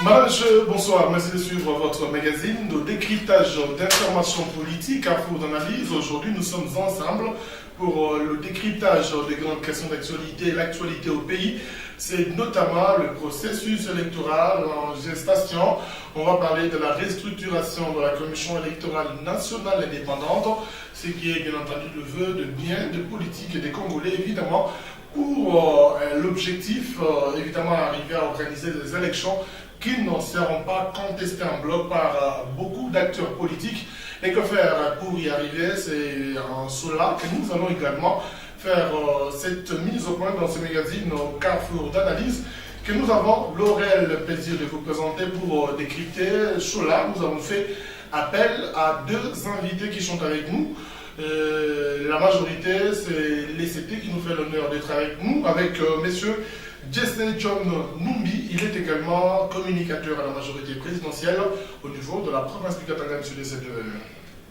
Madame, monsieur, bonsoir. Merci de suivre votre magazine de décryptage d'informations politiques, infos d'analyse. Aujourd'hui, nous sommes ensemble pour le décryptage des grandes questions d'actualité et l'actualité au pays. C'est notamment le processus électoral en gestation. On va parler de la restructuration de la Commission électorale nationale indépendante, ce qui est bien entendu le vœu de bien de politique et des Congolais, évidemment, pour l'objectif, évidemment, d'arriver à organiser des élections qui ne seront pas contestés en bloc par beaucoup d'acteurs politiques. Et que faire pour y arriver? C'est en cela que nous allons également faire cette mise au point dans ce magazine au Carrefour d'analyse que nous avons le réel plaisir de vous présenter pour décrypter cela. Nous avons fait appel à deux invités qui sont avec nous. La majorité, c'est l'ECT qui nous fait l'honneur d'être avec nous, avec messieurs Jesse John Numbi. Il est également communicateur à la majorité présidentielle au niveau de la province du Katanga, monsieur Jesse.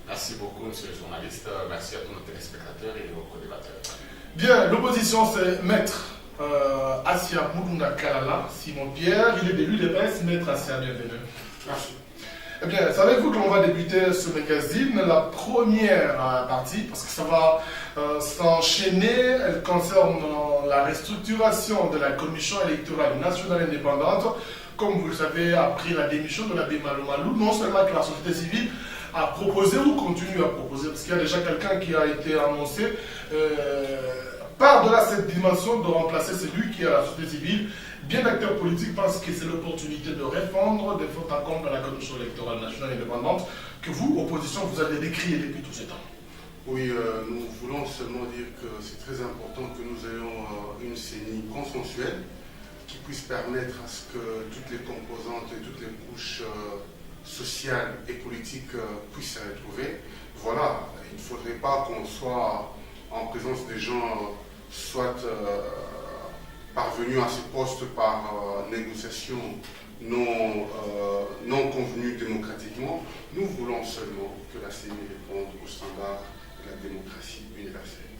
Merci beaucoup, monsieur le journaliste. Merci à tous nos téléspectateurs et aux co-débatteurs. Bien, l'opposition, c'est Maître Assia Moulouna Kalala, Simon Pierre. Il est de l'UDPS. Maître Assia, bienvenue. Merci. Eh bien, savez-vous qu'on va débuter ce magazine, la première partie, parce que ça va s'enchaîner, elle concerne la restructuration de la Commission électorale nationale indépendante. Comme vous le savez, après la démission de l'abbé Malo Malou, non seulement que la société civile a proposé ou continue à proposer, parce qu'il y a déjà quelqu'un qui a été annoncé, par-delà cette dimension de remplacer celui qui est à la société civile. Bien d'acteurs politiques pensent que c'est l'opportunité de répondre des fautes à compte de la Commission électorale nationale indépendante que vous, opposition, vous avez décrié depuis tous ces temps. Oui, nous voulons seulement dire que c'est très important que nous ayons une CENI consensuelle qui puisse permettre à ce que toutes les composantes et toutes les couches sociales et politiques puissent se retrouver. Voilà, il ne faudrait pas qu'on soit en présence des gens soit parvenus à ce poste par négociation non convenue démocratiquement. Nous voulons seulement que la CENI réponde aux standards de la démocratie universelle.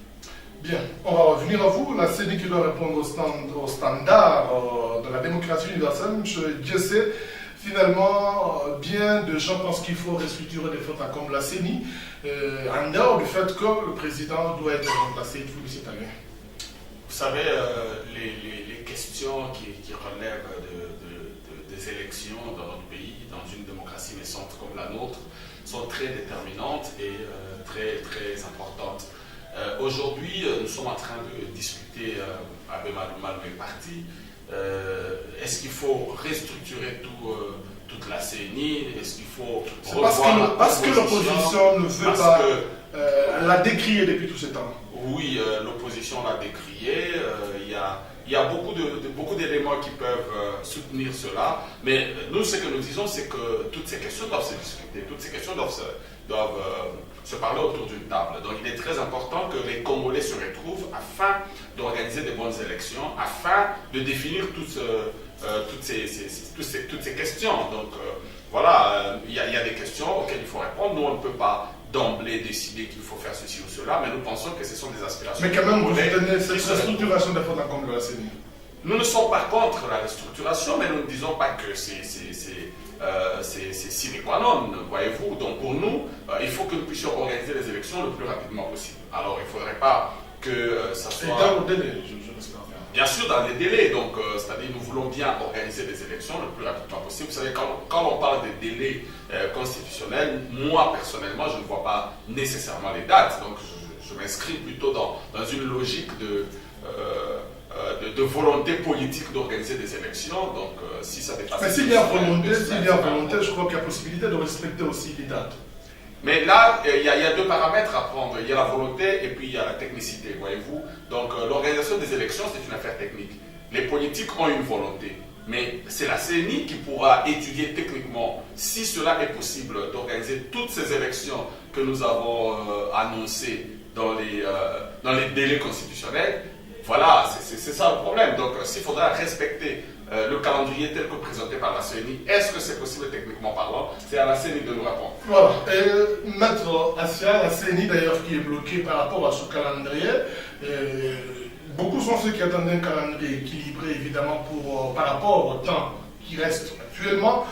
Bien, on va revenir à vous. La CENI qui doit répondre aux standards de la démocratie universelle, M. Jesse. Finalement, bien de gens pensent qu'il faut restructurer des fautes comme la CENI, en dehors du fait que le président doit être remplacé tout cette année. Vous savez, les questions qui relèvent des élections dans notre pays, dans une démocratie naissante comme la nôtre, sont très déterminantes et très, très importantes. Aujourd'hui, nous sommes en train de discuter avec Malou et parti. Est-ce qu'il faut restructurer toute la CENI? Est-ce qu'il faut revoir parce que l'opposition ne veut pas la décrier depuis tous ces temps. Oui, l'opposition l'a décrié. Il y a beaucoup d'éléments qui peuvent soutenir cela. Mais nous, ce que nous disons, c'est que toutes ces questions doivent se discuter. Toutes ces questions doivent se parler autour d'une table. Donc il est très important que les Congolais se retrouvent afin d'organiser de bonnes élections, afin de définir toutes ces questions. Donc voilà, il y a des questions auxquelles il faut répondre. Nous, on ne peut pas d'emblée décider qu'il faut faire ceci ou cela, mais nous pensons que ce sont des aspirations. Mais quand même, vous donnez cette restructuration des fautes à compte de la CENI. Nous ne sommes pas contre la restructuration, mais nous ne disons pas que c'est sine qua non, voyez-vous. Donc pour nous, il faut que nous puissions organiser les élections le plus rapidement possible. Alors il ne faudrait pas que ça soit... Et dans le délai, je l'espère. Bien sûr, dans les délais. Donc, c'est-à-dire nous voulons bien organiser les élections le plus rapidement possible. Vous savez, quand on parle des délais constitutionnels, moi personnellement, je ne vois pas nécessairement les dates. Donc je m'inscris plutôt dans une logique de volonté politique d'organiser des élections. Donc si ça dépasse... Mais s'il y a volonté, je crois qu'il y a possibilité de respecter aussi les dates. Mais là, il y a deux paramètres à prendre. Il y a la volonté et puis il y a la technicité, voyez-vous. Donc l'organisation des élections, c'est une affaire technique. Les politiques ont une volonté. Mais c'est la CENI qui pourra étudier techniquement si cela est possible d'organiser toutes ces élections que nous avons annoncées dans les délais constitutionnels. Voilà, c'est ça le problème. Donc s'il faudra respecter le calendrier tel que présenté par la CENI, est-ce que c'est possible techniquement parlant? C'est à la CENI de nous répondre. Voilà. Et Maître Assia, la CENI d'ailleurs qui est bloquée par rapport à ce calendrier, beaucoup sont ceux qui attendent un calendrier équilibré évidemment par rapport au temps qui reste actuellement,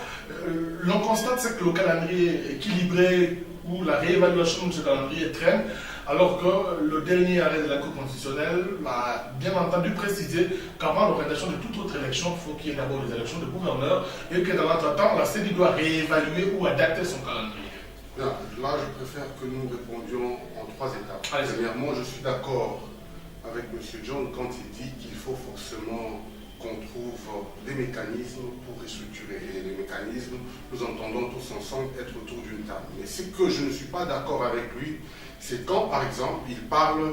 l'on constate c'est que le calendrier équilibré ou la réévaluation de ce calendrier traîne, alors que le dernier arrêt de la Cour constitutionnelle a bien entendu précisé qu'avant l'organisation de toute autre élection, il faut qu'il y ait d'abord les élections de gouverneurs et que dans l'entretemps, la CENI doit réévaluer ou adapter son calendrier. Là, je préfère que nous répondions en 3 étapes. Allez-y. Premièrement, je suis d'accord avec M. John quand il dit qu'il faut forcément qu'on trouve des mécanismes pour restructurer. Et les mécanismes, nous entendons tous ensemble être autour d'une table. Mais ce que je ne suis pas d'accord avec lui, c'est quand, par exemple, il parle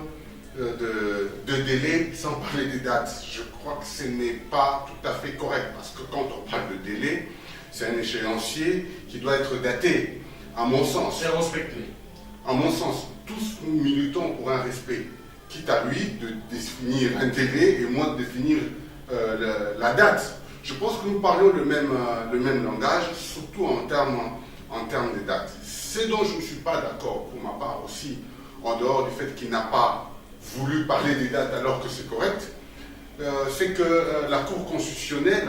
de délai sans parler des dates. Je crois que ce n'est pas tout à fait correct, parce que quand on parle de délai, c'est un échéancier qui doit être daté, à mon sens. C'est respecté. À mon sens, tous nous militons pour un respect, quitte à lui de définir un délai et moi de définir la date. Je pense que nous parlons le même langage, surtout en termes de date. Ce dont je ne suis pas d'accord pour ma part aussi, en dehors du fait qu'il n'a pas voulu parler des dates alors que c'est correct, c'est que la Cour constitutionnelle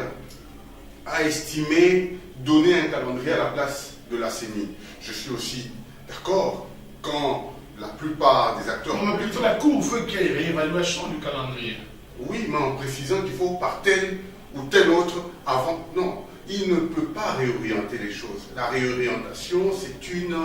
a estimé donner un calendrier à la place de la CENI. Je suis aussi d'accord quand la plupart des acteurs... Non, mais plutôt la Cour veut qu'il y ait réévaluation du calendrier. Oui, mais en précisant qu'il faut par tel ou tel autre avant... Non, il ne peut pas réorienter les choses. La réorientation, c'est une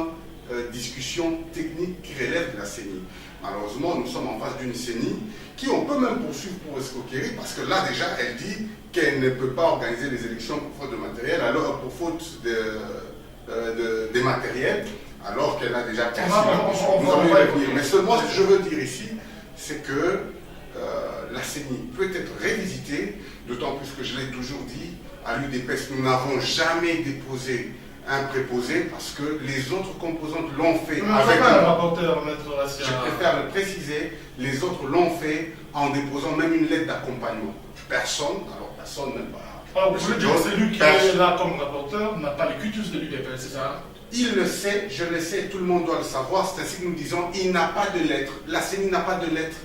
discussion technique qui relève de la CENI. Malheureusement, nous sommes en face d'une CENI qui on peut même poursuivre pour escroquerie, parce que là déjà, elle dit qu'elle ne peut pas organiser les élections pour faute de matériel, alors pour faute des matériels, alors qu'elle a déjà quasi... Nous allons y revenir. Mais seulement, ce que je veux dire ici, c'est que la CENI peut être révisitée, d'autant plus que je l'ai toujours dit, à l'UDPS, nous n'avons jamais déposé un préposé parce que les autres composantes l'ont fait avec un rapporteur, maître Rassia. Je préfère le préciser, les autres l'ont fait en déposant même une lettre d'accompagnement. Personne n'a pas... Alors, vous voulez dire que celui qui est là comme rapporteur n'a pas les cutus de l'UDPS, c'est ça? Il le sait, je le sais, tout le monde doit le savoir, c'est ainsi que nous disons, il n'a pas de lettre, la CENI n'a pas de lettre,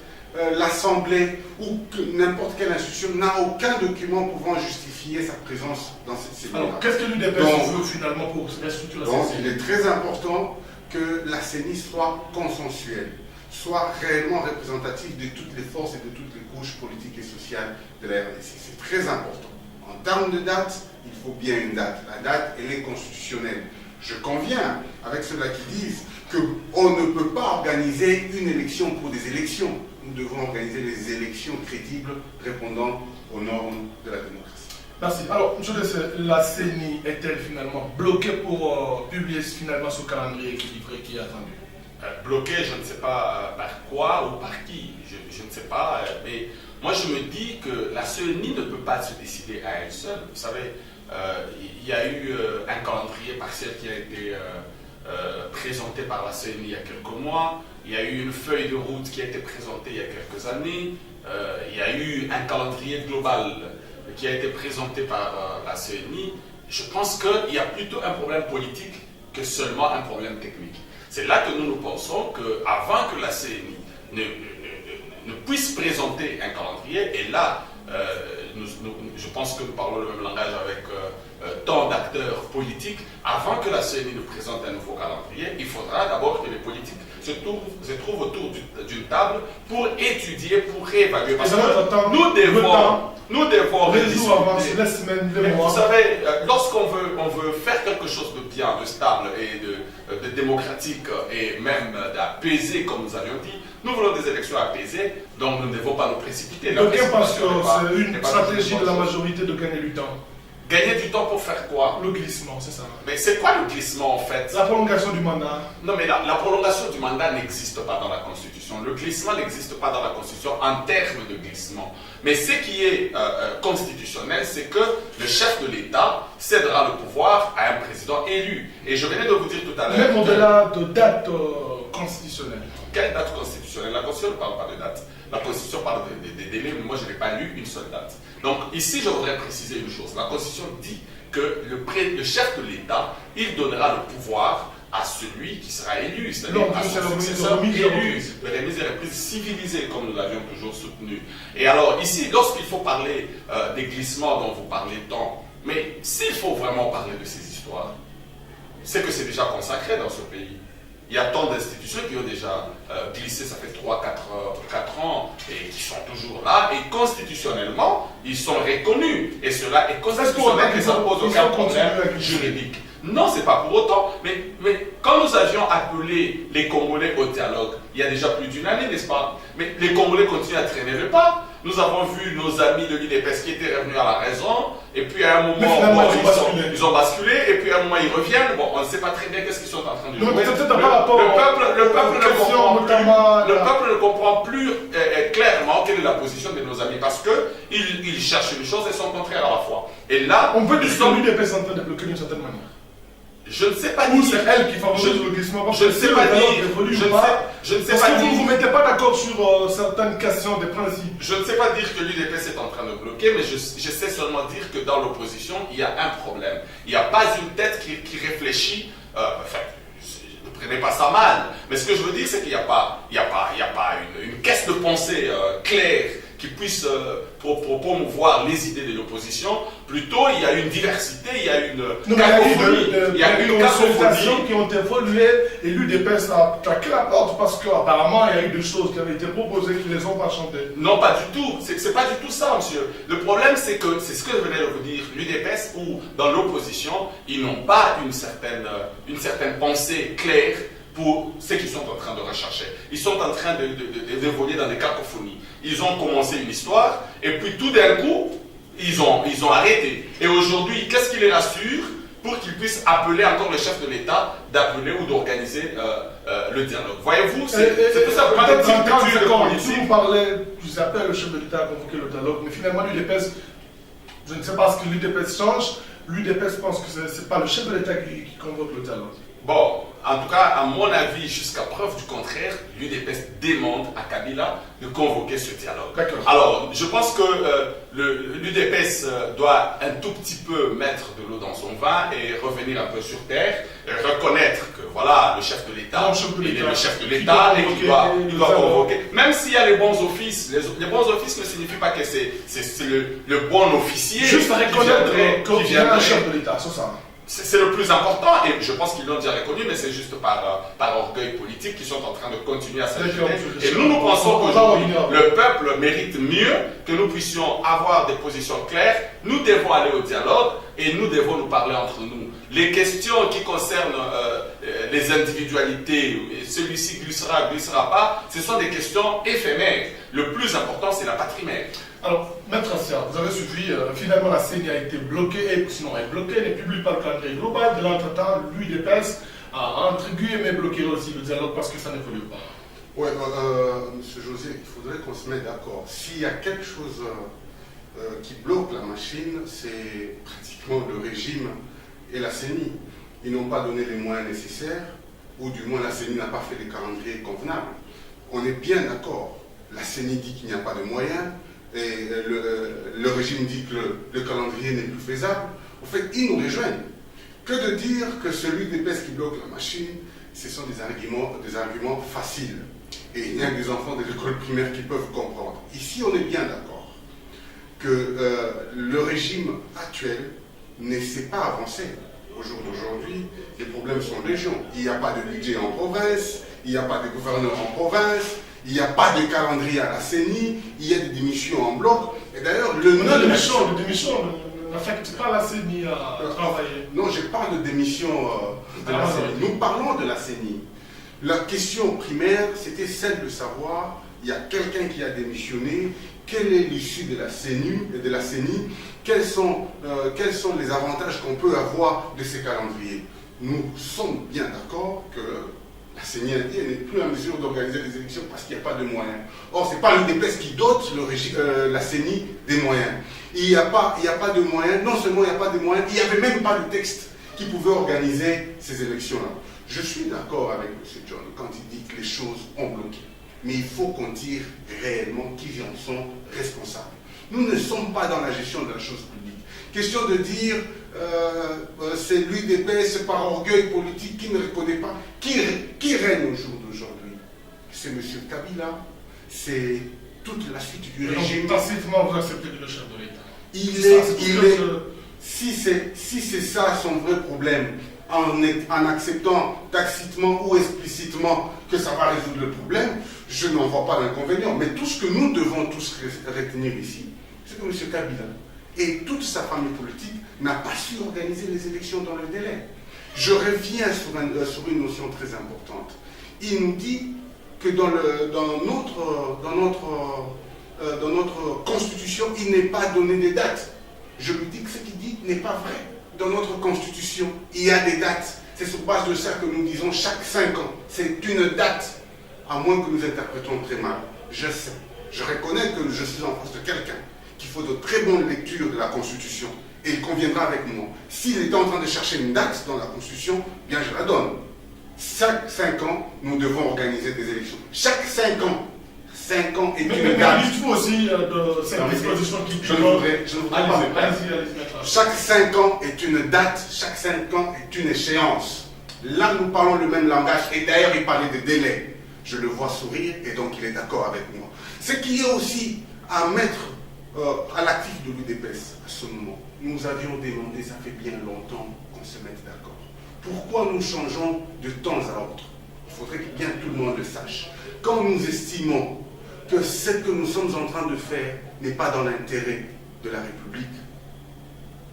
l'Assemblée ou n'importe quelle institution n'a aucun document pouvant justifier sa présence dans cette CENI. Alors, qu'est-ce que l'UDPS veut finalement pour restructurer donc, cette CENI? il est très important que la CENI soit consensuelle, soit réellement représentative de toutes les forces et de toutes les couches politiques et sociales de la RDC. C'est très important. En termes de date, il faut bien une date. La date, elle est constitutionnelle. Je conviens avec ceux-là qui disent qu'on ne peut pas organiser une élection pour des élections. Nous devons organiser les élections crédibles répondant aux normes de la démocratie. Merci. Alors, je sais, la CENI est-elle finalement bloquée pour publier finalement ce calendrier équilibré qui est attendu? Bloqué, je ne sais pas par quoi ou par qui, je ne sais pas, mais moi je me dis que la CENI ne peut pas se décider à elle seule. Vous savez, il y a eu un calendrier partiel qui a été présenté par la CENI il y a quelques mois, il y a eu une feuille de route qui a été présentée il y a quelques années, il y a eu un calendrier global qui a été présenté par la CENI. Je pense qu'il y a plutôt un problème politique que seulement un problème technique. C'est là que nous pensons qu'avant que la CENI ne puisse présenter un calendrier, et là, je pense que nous parlons le même langage avec tant d'acteurs politiques, avant que la CENI ne présente un nouveau calendrier, il faudra d'abord que les politiques se trouvent autour d'une table pour étudier, pour réévaluer. Parce que nous devons rediscuter. Les semaines, les mois. Vous savez, lorsqu'on veut faire quelque chose de bien, de stable et de démocratique et même d'apaisé, comme nous avions dit, nous voulons des élections apaisées, donc nous ne devons pas nous précipiter. Aucun pense que c'est une stratégie de la majorité de gagner du temps. Gagner du temps pour faire quoi? Le glissement, c'est ça. Mais c'est quoi le glissement en fait? La prolongation du mandat. Non mais la prolongation du mandat n'existe pas dans la Constitution. Le glissement n'existe pas dans la Constitution en termes de glissement. Mais ce qui est constitutionnel, c'est que le chef de l'État cédera le pouvoir à un président élu. Et je venais de vous dire tout à l'heure... Même au-delà de date constitutionnelle. Quelle date constitutionnelle? La Constitution ne parle pas de date. La Constitution parle des délais, mais moi je n'ai pas lu une seule date. Donc ici je voudrais préciser une chose. La Constitution dit que le chef de l'État, il donnera le pouvoir à celui qui sera élu, c'est-à-dire à son successeur élu, de remise et reprise civilisée, comme nous l'avions toujours soutenu. Et alors ici, lorsqu'il faut parler des glissements dont vous parlez tant, mais s'il faut vraiment parler de ces histoires, c'est que c'est déjà consacré dans ce pays. Il y a tant d'institutions qui ont déjà glissé, ça fait 3-4 ans, et qui sont toujours là, et constitutionnellement, ils sont reconnus. Et cela est constitutionnel, et ça ne pose aucun problème juridique. Non, c'est pas pour autant. Mais quand nous avions appelé les Congolais au dialogue, il y a déjà plus d'une année, n'est-ce pas? Mais les Congolais continuent à traîner le pas. Nous avons vu nos amis de l'UDPS qui étaient revenus à la raison, et puis à un moment, ils ont basculé, et puis à un moment, ils reviennent. Bon, on ne sait pas très bien qu'est-ce qu'ils sont en train de jouer. Le peuple ne comprend plus clairement quelle est la position de nos amis, parce qu'ils cherchent une chose et sont contraires à la fois. Et là, on peut dire que l'UDPS est en train de bloquer d'une certaine manière. Je ne sais pas dire. Ou c'est elle qui favorise le glissement. Je ne sais pas dire. Je ne sais pas dire. Vous ne vous mettez pas d'accord sur certaines questions des principes. Je ne sais pas dire que l'UDPS est en train de bloquer, mais je sais seulement dire que dans l'opposition, il y a un problème. Il n'y a pas une tête qui réfléchit. Enfin, ne prenez pas ça mal. Mais ce que je veux dire, c'est qu'il n'y a pas une caisse de pensée claire qui puisse promouvoir les idées de l'opposition. Plutôt, il y a une diversité, il y a une cacophonie. Il y a une consultation qui ont évolué et l'UDPS a claqué la porte parce qu'apparemment, il y a eu des choses qui avaient été proposées qui ne les ont pas chantées. Non, pas du tout. C'est pas du tout ça, monsieur. Le problème, c'est que, c'est ce que je venais de vous dire, l'UDPS ou dans l'opposition, ils n'ont pas une certaine pensée claire pour ce qu'ils sont en train de rechercher. Ils sont en train d'évoluer dans des cacophonies. Ils ont commencé une histoire, et puis tout d'un coup, ils ont arrêté. Et aujourd'hui, qu'est-ce qui les rassure pour qu'ils puissent appeler encore le chef de l'État, d'appeler ou d'organiser le dialogue? Voyez-vous, c'est tout simplement une petite culture de politique. Si vous parlez, vous appelez le chef de l'État à convoquer le dialogue, mais finalement l'UDPS, je ne sais pas ce que l'UDPS change, l'UDPS pense que ce n'est pas le chef de l'État qui convoque le dialogue. Bon, en tout cas, à mon avis, jusqu'à preuve du contraire, l'UDPS demande à Kabila de convoquer ce dialogue. Alors, je pense que l'UDPS doit un tout petit peu mettre de l'eau dans son vin et revenir un peu sur terre, et reconnaître que voilà, le chef de l'État, il est le chef de l'État et qu'il doit convoquer. Même s'il y a les bons offices, les bons offices ne signifient pas que c'est le bon officier. Juste à reconnaître qu'il y a un chef de l'État, c'est ça. C'est le plus important, et je pense qu'ils l'ont déjà reconnu, mais c'est juste par orgueil politique qu'ils sont en train de continuer à s'agiter. Et nous pensons qu'aujourd'hui, le peuple mérite mieux que nous puissions avoir des positions claires. Nous devons aller au dialogue et nous devons nous parler entre nous. Les questions qui concernent les individualités, celui-ci glissera pas, ce sont des questions éphémères. Le plus important, c'est la patrie mère. Alors, Maître Assia, vous avez suivi, finalement la CENI a été bloquée, et sinon elle est bloquée, ne publie pas le calendrier global. De l'entretemps, l'UDPS a entre guillemets bloqué aussi le dialogue parce que ça n'évolue pas. Oui, Monsieur José, il faudrait qu'on se mette d'accord. S'il y a quelque chose qui bloque la machine, c'est pratiquement le régime et la CENI. Ils n'ont pas donné les moyens nécessaires, ou du moins la CENI n'a pas fait des calendriers convenables. On est bien d'accord. La CENI dit qu'il n'y a pas de moyens, et le régime dit que le calendrier n'est plus faisable. En fait, ils nous rejoignent. Que de dire que celui des PES qui bloque la machine, ce sont des arguments faciles. Et il y a des enfants de l'école primaire qui peuvent comprendre. Ici, on est bien d'accord que le régime actuel ne sait pas avancer. Au jour d'aujourd'hui, les problèmes sont légion. Il n'y a pas de budget en province, il n'y a pas de gouverneur en province, il n'y a pas de calendrier à la CENI, il y a des démissions en bloc. Et d'ailleurs, le nom de démission n'affecte pas la CENI à travailler. Non, je parle de démission de la CENI. Nous parlons de la CENI. La question primaire, c'était celle de savoir, il y a quelqu'un qui a démissionné, quelle est l'issue de la CENI, quels sont les avantages qu'on peut avoir de ces calendriers. Nous sommes bien d'accord que la CENI a dit qu'elle n'est plus en mesure d'organiser les élections parce qu'il n'y a pas de moyens. Or, ce n'est pas l'UDPS qui dote la CENI des moyens. Il n'y a pas de moyens. Non seulement il n'y a pas de moyens, il n'y avait même pas de texte qui pouvait organiser ces élections-là. Je suis d'accord avec M. John quand il dit que les choses ont bloqué. Mais il faut qu'on dise réellement qui en sont responsables. Nous ne sommes pas dans la gestion de la chose publique. Question de dire c'est l'UDPS par orgueil politique qui ne reconnaît pas. Qui règne au jour d'aujourd'hui? C'est M. Kabila, c'est toute la suite du régime. Donc, tacitement, vous acceptez le chef de l'État. si c'est ça son vrai problème, en acceptant tacitement ou explicitement que ça va résoudre le problème, je n'en vois pas d'inconvénient. Mais tout ce que nous devons tous retenir ici, c'est que M. Kabila et toute sa famille politique n'a pas su organiser les élections dans le délai. Je reviens sur une notion très importante. Il nous dit que dans notre constitution, il n'est pas donné des dates. Je lui dis que ce qu'il dit n'est pas vrai. Dans notre constitution, il y a des dates. C'est sur base de ça que nous disons chaque 5 ans. C'est une date, à moins que nous interprétons très mal. Je sais. Je reconnais que je suis en face de quelqu'un qui faut de très bonnes lectures de la constitution. Et il conviendra avec moi. S'il était en train de chercher une date dans la constitution, bien je la donne. Chaque 5 ans, nous devons organiser des élections. Chaque 5 ans. 5 ans est une date. Mais dites-vous aussi de cette disposition qui... Je ne voudrais pas. Chaque 5 ans est une date, chaque 5 ans est une échéance. Là, nous parlons le même langage. Et d'ailleurs, il parlait de délai. Je le vois sourire et donc il est d'accord avec moi. Ce qui est aussi à mettre à l'actif de l'UDPS à ce moment. Nous avions demandé, ça fait bien longtemps qu'on se mette d'accord. Pourquoi nous changeons de temps à autre? Il faudrait que bien tout le monde le sache. Quand nous estimons que ce que nous sommes en train de faire n'est pas dans l'intérêt de la République,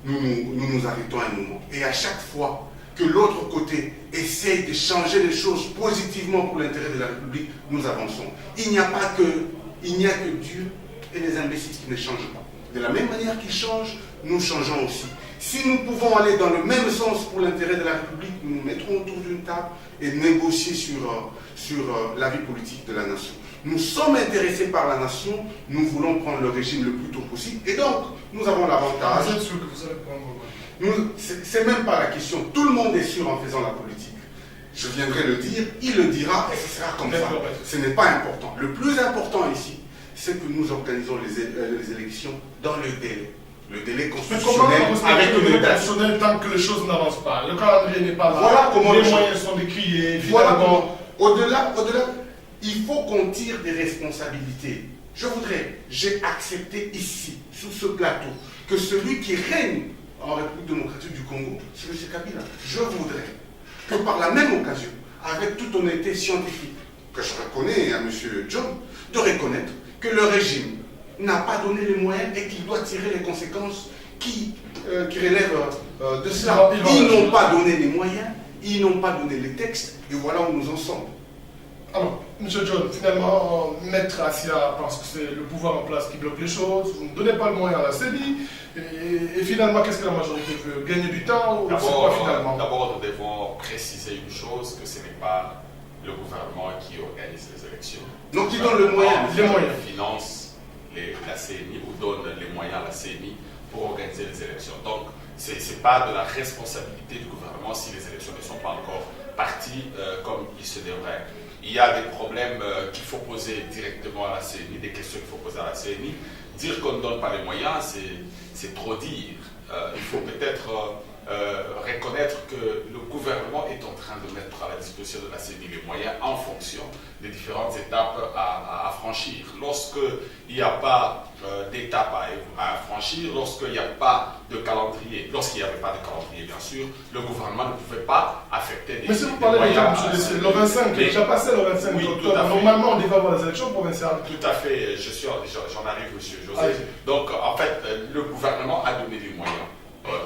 nous nous arrêtons un moment. Et à chaque fois que l'autre côté essaie de changer les choses positivement pour l'intérêt de la République, nous avançons. Il n'y a que Dieu et les imbéciles qui ne changent pas. De la même manière qu'ils changent, nous changeons aussi. Si nous pouvons aller dans le même sens pour l'intérêt de la République, nous nous mettrons autour d'une table et négocier sur la vie politique de la nation. Nous sommes intéressés par la nation, nous voulons prendre le régime le plus tôt possible, et donc nous avons l'avantage. Vous êtes sûr que vous allez prendre... C'est même pas la question, tout le monde est sûr en faisant la politique. Je viendrai le dire, il le dira, et ce sera comme ça. Ce n'est pas important. Le plus important ici, c'est que nous organisons les élections dans le délai. Le délai constitutionnel avec une date. Tant que les choses n'avancent pas. Le calendrier n'est pas là. Voilà comment les moyens sont décriés. Voilà comment. Au-delà, il faut qu'on tire des responsabilités. J'ai accepté ici, sur ce plateau, que celui qui règne en République démocratique du Congo, c'est M. Kabila. Je voudrais que par la même occasion, avec toute honnêteté scientifique, que je reconnais à M. John, de reconnaître que le régime n'a pas donné les moyens et qu'il doit tirer les conséquences qui relèvent de cela. Ils n'ont pas donné les moyens, ils n'ont pas donné les textes, et voilà où nous en sommes. Alors, M. John, finalement, Maître Assia pense que c'est le pouvoir en place qui bloque les choses, vous ne donnez pas le moyen à la CENI, et finalement, qu'est-ce que la majorité veut? Gagner du temps ou c'est quoi finalement? D'abord, nous devons préciser une chose, que ce n'est pas le gouvernement qui organise les élections. Donc, qui donne le moyen, les moyens. Finance la CENI ou donne les moyens à la CENI pour organiser les élections. Donc, ce n'est pas de la responsabilité du gouvernement si les élections ne sont pas encore parties comme il se devrait. Il y a des problèmes qu'il faut poser directement à la CENI, des questions qu'il faut poser à la CENI. Dire qu'on ne donne pas les moyens, c'est trop dire. Il faut peut-être reconnaître que le gouvernement est en train de mettre à la disposition de la CENI les moyens en fonction des différentes étapes à franchir. Lorsqu'il n'y a pas d'étapes à franchir, lorsqu'il n'y a pas de calendrier, lorsqu'il n'y avait pas de calendrier, bien sûr, le gouvernement ne pouvait pas affecter des moyens. Mais si vous parlez de le 25, déjà passé le 25 octobre, normalement on devait avoir les élections provinciales. Tout à fait, j'en arrive, M. José. Donc, en fait, le gouvernement a donné des moyens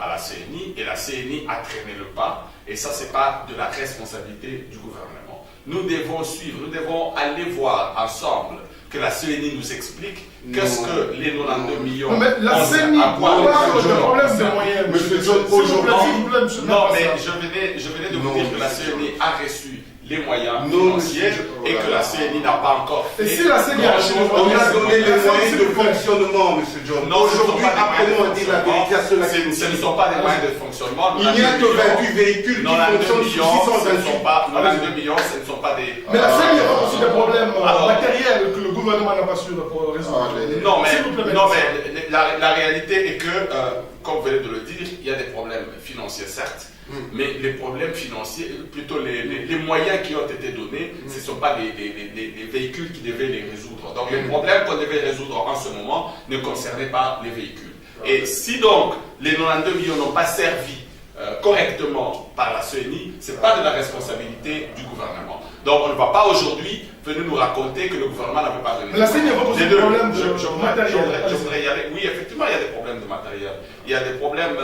à la CENI, et la CENI a traîné le pas, et ça, c'est pas de la responsabilité du gouvernement. Nous devons suivre, nous devons aller voir ensemble que la CENI nous explique qu'est-ce que les 92 millions... Non, mais la CENI parle de problème de moyens. Monsieur John, aujourd'hui... Non, mais je venais de vous dire que la CENI a reçu les moyens financiers et que la CENI n'a pas encore fait. Et si la CENI a reçu les on a donné les moyens de fonctionnement, M. John. Non, aujourd'hui, apprenons à dire la vérité à ceux-là qui nous ce ne sont pas des moyens de fonctionnement. Il n'y a que 28 véhicules qui fonctionnent sur 628. 92 millions, ce ne sont pas des... Mais la CENI a aussi des problèmes matériels que le gouvernement n'a pas su résoudre. Non, mais la réalité est que, comme vous venez de le dire, il y a des problèmes financiers, certes. Mais les problèmes financiers, plutôt les moyens qui ont été donnés, ce ne sont pas les véhicules qui devaient les résoudre. Donc les problèmes qu'on devait résoudre en ce moment ne concernaient pas les véhicules. Et si donc les 92 millions n'ont pas servi correctement par la CENI, ce n'est pas de la responsabilité du gouvernement. Donc on ne va pas aujourd'hui venir nous raconter que le gouvernement n'avait pas donné. Mais la CENI a pas posé de problème de matériel. Je voudrais y aller. Oui, effectivement, il y a des problèmes de matériel. Il y a des problèmes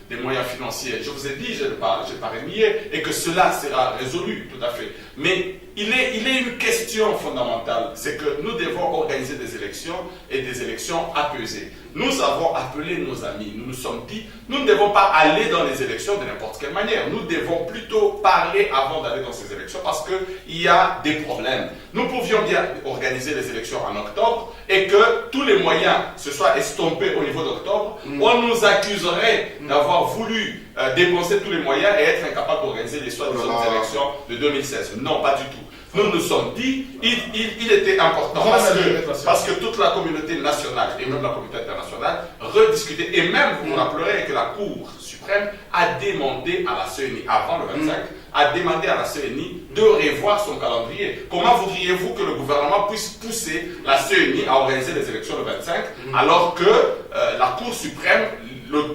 des moyens financiers. Je vous ai dit, je n'ai pas renié, et que cela sera résolu, tout à fait. Mais il est une question fondamentale, c'est que nous devons organiser des élections et des élections apaisées. Nous avons appelé nos amis, nous nous sommes dit, nous ne devons pas aller dans les élections de n'importe quelle manière. Nous devons plutôt parler avant d'aller dans ces élections parce qu'il y a des problèmes. Nous pouvions bien organiser les élections en octobre et que tous les moyens se soient estompés au niveau d'octobre. On nous accuserait d'avoir voulu dépenser tous les moyens et être incapable d'organiser les soi-disant élections de 2016. Non, pas du tout. Nous nous sommes dit, il était important parce que toute la communauté nationale et même la communauté internationale rediscutait, et même vous vous rappellerez que la Cour suprême a demandé à la CENI, avant le 25, a demandé à la CENI de revoir son calendrier. Comment voudriez-vous que le gouvernement puisse pousser la CENI à organiser les élections le 25 alors que la Cour suprême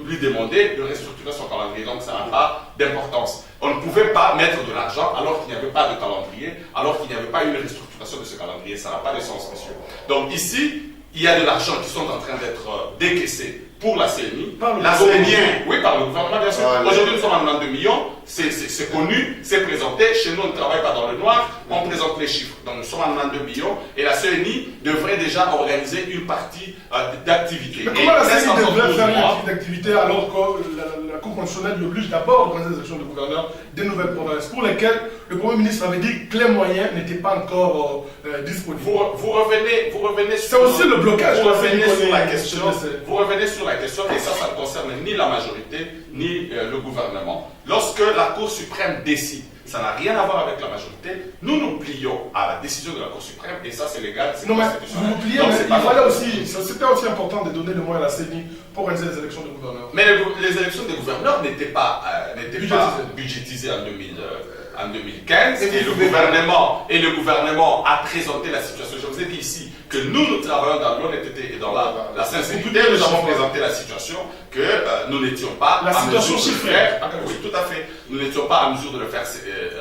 lui demandait de restructurer son calendrier? Donc ça n'a pas d'importance. On ne pouvait pas mettre de l'argent alors qu'il n'y avait pas de calendrier, alors qu'il n'y avait pas une restructuration de ce calendrier. Ça n'a pas de sens, monsieur. Donc ici, il y a de l'argent qui sont en train d'être décaissés pour la CENI. La CENI, oui, par le gouvernement, bien sûr. Aujourd'hui, nous sommes en 92 millions. C'est connu, c'est présenté. Chez nous, on ne travaille pas dans le noir. On présente les chiffres. Donc, nous sommes en 92 millions. Et la CENI devrait déjà organiser une partie d'activité. Mais comment la CENI devrait faire une partie d'activité alors que la Cour constitutionnelle lui oblige d'abord d'organiser des élections de gouverneurs des nouvelles provinces pour lesquelles le Premier ministre avait dit que les moyens n'étaient pas encore disponibles? Vous revenez sur... C'est aussi le blocage. Vous revenez sur la question. Vous revenez sur la question, et ça ne concerne ni la majorité, ni le gouvernement. Lorsque la Cour suprême décide, ça n'a rien à voir avec la majorité, nous nous plions à la décision de la Cour suprême, et ça c'est légal, c'est constitutionnel. Vous pliez, mais il fallait aussi, c'était aussi important de donner le moyen à la CENI pour organiser les élections de gouverneurs. Mais les élections de gouverneurs n'étaient pas budgétisées en 2015, et le gouvernement a présenté la situation. Je vous ai dit ici que nous travaillons dans l'honnêteté et dans la sincérité. Nous avons présenté la situation que nous n'étions pas en mesure de le faire. Oui, tout à fait. Nous n'étions pas en mesure de le faire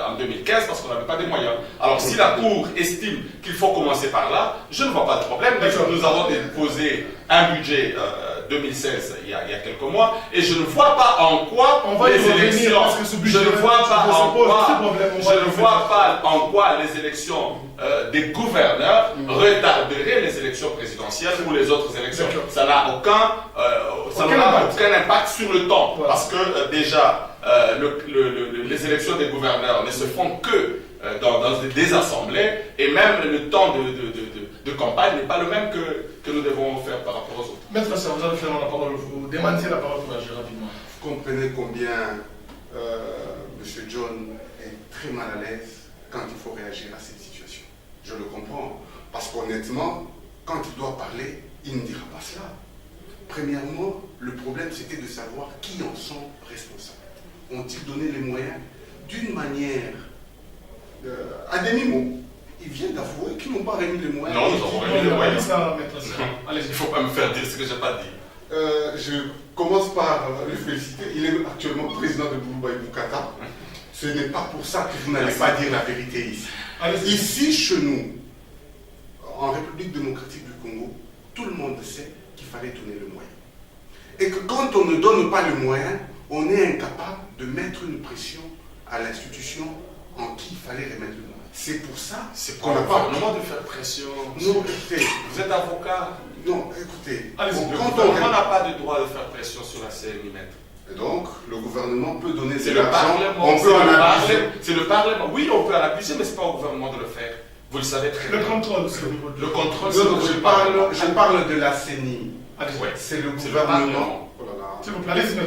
en 2015 parce qu'on n'avait pas de moyens. Alors si la Cour estime qu'il faut commencer par là, je ne vois pas de problème. Nous avons déposé un budget 2016 il y a quelques mois, et je ne vois pas en quoi les élections, je ne vois pas en quoi les élections des gouverneurs retarderaient les élections présidentielles ou les autres élections. Ça n'a aucun impact sur le temps, parce que déjà les élections des gouverneurs ne se font que dans des assemblées, et même le temps de campagne n'est pas le même que nous devons faire par rapport aux autres. Maître Sir, vous avez fait la parole, vous démentiez la parole pour agir rapidement. Vous comprenez combien M. John est très mal à l'aise quand il faut réagir à cette situation. Je le comprends, parce qu'honnêtement, quand il doit parler, il ne dira pas cela. Premièrement, le problème c'était de savoir qui en sont responsables. Ont-ils donné les moyens d'une manière à demi-mot? Ils viennent d'avouer qu'ils n'ont pas remis les moyens. Non, ils ont remis les moyens. Allez, il ne faut pas me faire dire ce que je n'ai pas dit. Je commence par le féliciter. Il est actuellement président de Bouloubaï Boukata. Ce n'est pas pour ça que vous n'allez pas dire la vérité ici. Ici, chez nous, en République démocratique du Congo, tout le monde sait qu'il fallait donner le moyen. Et que quand on ne donne pas le moyen, on est incapable de mettre une pression à l'institution en qui il fallait remettre le moyen. C'est pour ça qu'on n'a pas le gouvernement de faire pression. Non, écoutez, vous êtes avocat. Non, écoutez. Le gouvernement n'a pas de droit de faire pression sur la CENI, maître. Et donc, le gouvernement peut donner de l'argent. On peut en abuser. C'est le Parlement. Oui, on peut en abuser, mais ce n'est pas au gouvernement de le faire. Vous le savez très bien. Le contrôle, c'est le contrôle. Je parle de la CENI. C'est le gouvernement.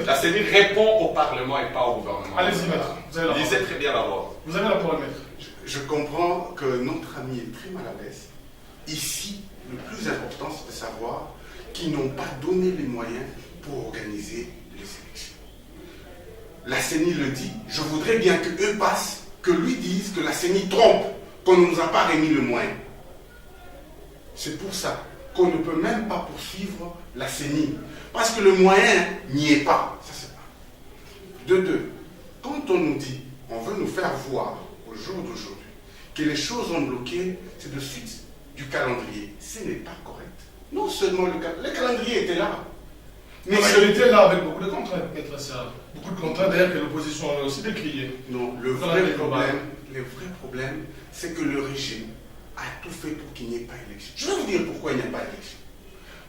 La CENI répond au Parlement et pas au gouvernement. Allez-y, maître. Lisez très bien la loi. Vous avez la parole, maître. Je comprends que notre ami est très mal à l'aise. Ici, le plus important, c'est de savoir qu'ils n'ont pas donné les moyens pour organiser les élections. La CENI le dit. Je voudrais bien qu'eux passent, que lui disent que la CENI trompe, qu'on ne nous a pas remis le moyen. C'est pour ça qu'on ne peut même pas poursuivre la CENI. Parce que le moyen n'y est pas. Ça, c'est pas. De deux, quand on nous dit, on veut nous faire voir au jour d'aujourd'hui, que les choses ont bloqué, c'est de suite du calendrier. Ce n'est pas correct. Non seulement le calendrier était là, mais il était là avec beaucoup de contraintes, Maître Assia. Beaucoup de contraintes d'ailleurs que l'opposition avait aussi décriées. Non, le vrai problème, c'est que le régime a tout fait pour qu'il n'y ait pas d'élection. Je vais vous dire pourquoi il n'y a pas d'élection.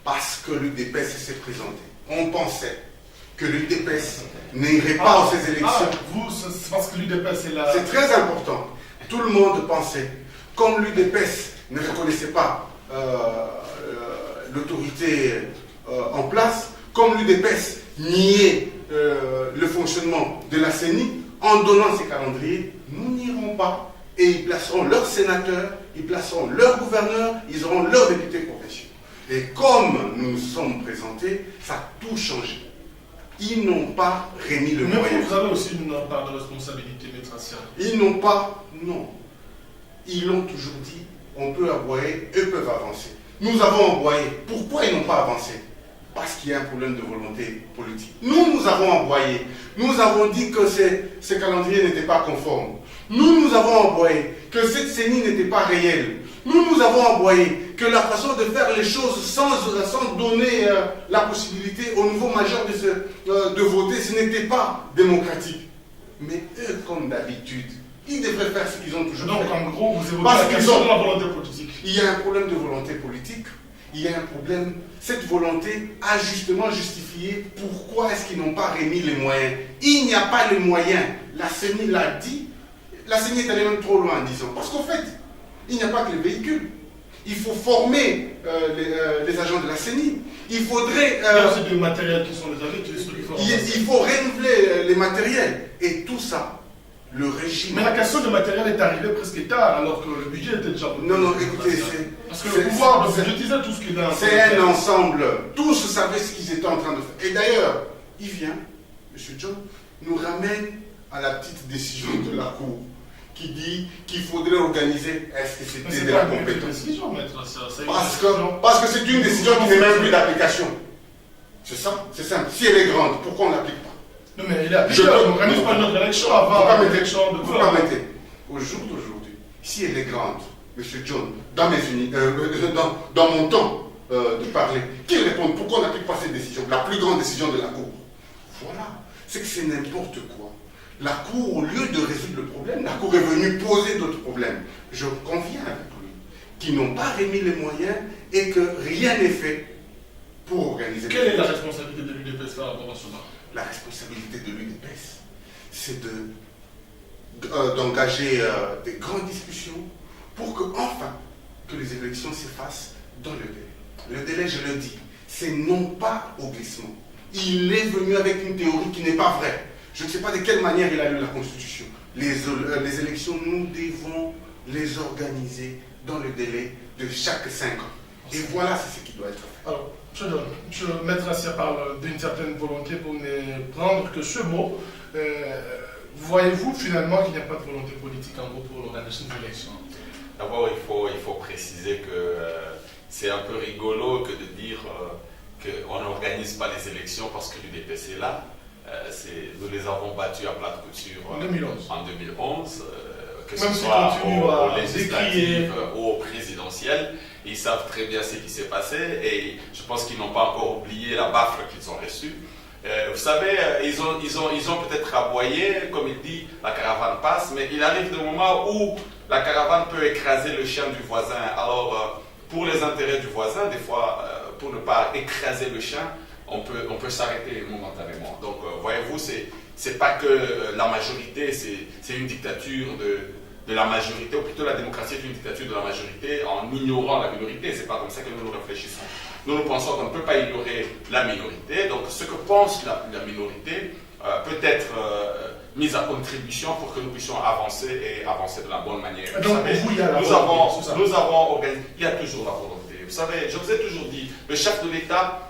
Parce que l'UDPS s'est présenté. On pensait que l'UDPS n'irait pas à ces élections. Vous, c'est parce que l'UDPS est là. C'est très important. Tout le monde pensait, comme l'UDPS ne reconnaissait pas l'autorité en place, comme l'UDPS niait le fonctionnement de la CENI, en donnant ces calendriers, nous n'irons pas. Et ils placeront leurs sénateurs, ils placeront leurs gouverneurs, ils auront leurs députés provinciaux. Et comme nous nous sommes présentés, ça a tout changé. Ils n'ont pas remis le moyen. Mais vous avez aussi une part de responsabilité, Maître Assia. Ils n'ont pas, non. Ils l'ont toujours dit, on peut aboyer, eux peuvent avancer. Nous avons aboyé. Pourquoi ils n'ont pas avancé? Parce qu'il y a un problème de volonté politique. Nous avons aboyé. Nous avons dit que ces calendriers n'étaient pas conformes. Nous avons aboyé que cette CENI n'était pas réelle. Nous avons aboyé que la façon de faire les choses sans donner la possibilité au nouveau majeur de voter, ce n'était pas démocratique. Mais eux, comme d'habitude, ils devraient faire ce qu'ils ont toujours fait. Donc en gros, vous évoquez la question de la volonté politique. Il y a un problème de volonté politique. Il y a un problème. Cette volonté a justement justifié pourquoi est-ce qu'ils n'ont pas remis les moyens. Il n'y a pas les moyens. La CENI l'a dit. La CENI est allée même trop loin en disant. Parce qu'en fait, il n'y a pas que les véhicules. Il faut former les agents de la CENI. Il faudrait... il y a aussi des matériels qui sont les avec. Il faut renouveler les matériels. Et tout ça, le régime... Mais la question de matériel est arrivée presque tard, alors que le budget était déjà... Non, écoutez, c'est... Parce que le pouvoir de budgétiser tout ce qui est dans... C'est un ensemble. Tous savaient ce qu'ils étaient en train de faire. Et d'ailleurs, il vient, M. John, nous ramène à la petite décision de la Cour qui dit qu'il faudrait organiser. Est-ce que c'était de la compétence? Parce que c'est une décision qui n'est même plus d'application. C'est ça, c'est simple. Si elle est grande, pourquoi on ne l'applique pas? Non, mais il est appliqué. On n'organise pas notre élection avant l'élection de vous permettez. Au jour d'aujourd'hui, si elle est grande, M. John, dans mon temps de parler, qu'il réponde pourquoi on n'applique pas cette décision, la plus grande décision de la Cour? Voilà, c'est que c'est n'importe quoi. La Cour, au lieu de résoudre le problème, la Cour est venue poser d'autres problèmes. Je conviens avec lui, qu'ils n'ont pas remis les moyens et que rien n'est fait pour organiser. Quelle est la responsabilité de l'UDPS par rapport à cela? La responsabilité de l'UDPS, c'est d'engager des grandes discussions pour que, enfin, que les élections s'effacent dans le délai. Le délai, je le dis, c'est non pas au glissement. Il est venu avec une théorie qui n'est pas vraie. Je ne sais pas de quelle manière il a lu la Constitution. Les élections, nous devons les organiser dans le délai de chaque 5 ans. Et voilà, c'est ce qui doit être fait. Alors, M. Maître Assia parle d'une certaine volonté pour ne prendre que ce mot. Voyez-vous finalement qu'il n'y a pas de volonté politique en gros pour l'organisation des élections? D'abord, il faut préciser que c'est un peu rigolo que de dire qu'on n'organise pas les élections parce que l'UDPS est là. Nous les avons battus à plate couture en 2011. Que même ce soit aux législatives ou aux présidentielles. Ils savent très bien ce qui s'est passé et je pense qu'ils n'ont pas encore oublié la baffe qu'ils ont reçue. Vous savez, ils ont peut-être aboyé, comme il dit, la caravane passe, mais il arrive des moments où la caravane peut écraser le chien du voisin. Alors, pour les intérêts du voisin, des fois, pour ne pas écraser le chien, on peut s'arrêter momentanément. Donc, voyez-vous, c'est pas que la majorité, c'est une dictature de la majorité, ou plutôt la démocratie est une dictature de la majorité en ignorant la minorité. C'est pas comme ça que nous réfléchissons. Nous pensons qu'on ne peut pas ignorer la minorité. Donc, ce que pense la minorité peut être mis à contribution pour que nous puissions avancer et avancer de la bonne manière. Vous savez, vous, il nous avons organisé, il y a toujours la volonté. Vous savez, je vous ai toujours dit, le chef de l'État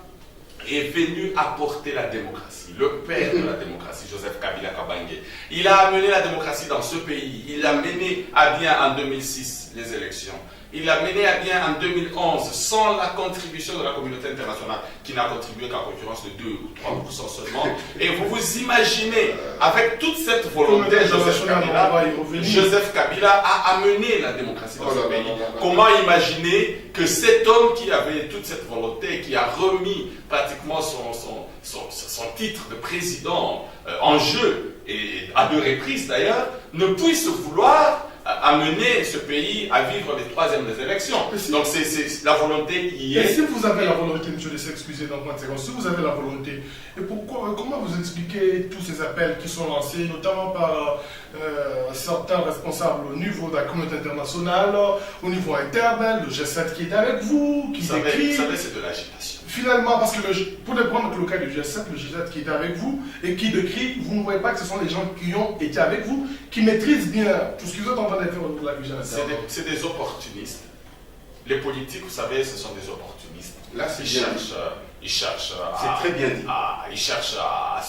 est venu apporter la démocratie, le père de la démocratie, Joseph Kabila Kabange. Il a amené la démocratie dans ce pays, il a mené à bien en 2006 les élections. Il l'a mené à bien en 2011 sans la contribution de la communauté internationale qui n'a contribué qu'à concurrence de 2 ou 3% seulement. Et vous vous imaginez, avec toute cette volonté, Joseph Kabila a amené la démocratie dans ce pays. Comment imaginer que cet homme qui avait toute cette volonté, qui a remis pratiquement son titre de président en jeu, et à 2 reprises d'ailleurs, ne puisse vouloir amener ce pays à vivre les 3e des élections. Donc c'est la volonté y est. Et si vous avez la volonté, monsieur de s'excuser dans 30 secondes, si vous avez la volonté, et comment vous expliquez tous ces appels qui sont lancés, notamment par certains responsables au niveau de la communauté internationale, au niveau interne, le G7 qui est avec vous, qui décrit... Vous savez, c'est de l'agitation. Finalement, parce que pour prendre le cas du G7, le G7 qui est avec vous et qui décrit, vous ne voyez pas que ce sont les gens qui ont été avec vous, qui maîtrisent bien tout ce que vous êtes en train de faire au niveau de la vigilance. C'est des opportunistes. Les politiques, vous savez, ce sont des opportunistes. Là, Ils cherchent c'est très bien dit. Ils cherchent à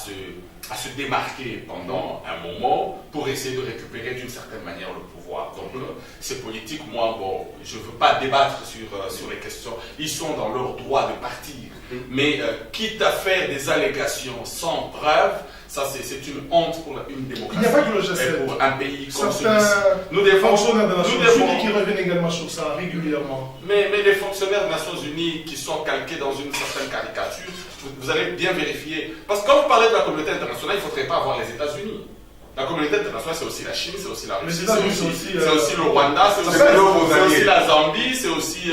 se démarquer pendant un moment pour essayer de récupérer d'une certaine manière le pouvoir. Donc ces politiques, moi, bon, je ne veux pas débattre sur les questions. Ils sont dans leur droit de partir. Mais quitte à faire des allégations sans preuve, ça c'est une honte pour une démocratie. Il n'y a pas que le G7. Pour un pays comme certains celui-ci. Nous devons fonctionnaires des Nations Unies qui reviennent également sur ça régulièrement. Mais les fonctionnaires des Nations Unies qui sont calqués dans une certaine caricature, vous allez bien vérifier. Parce que quand vous parlez de la communauté internationale, il ne faudrait pas avoir les États-Unis. La communauté internationale, c'est aussi la Chine, c'est aussi la Russie, c'est aussi le Rwanda, c'est aussi la Zambie, c'est aussi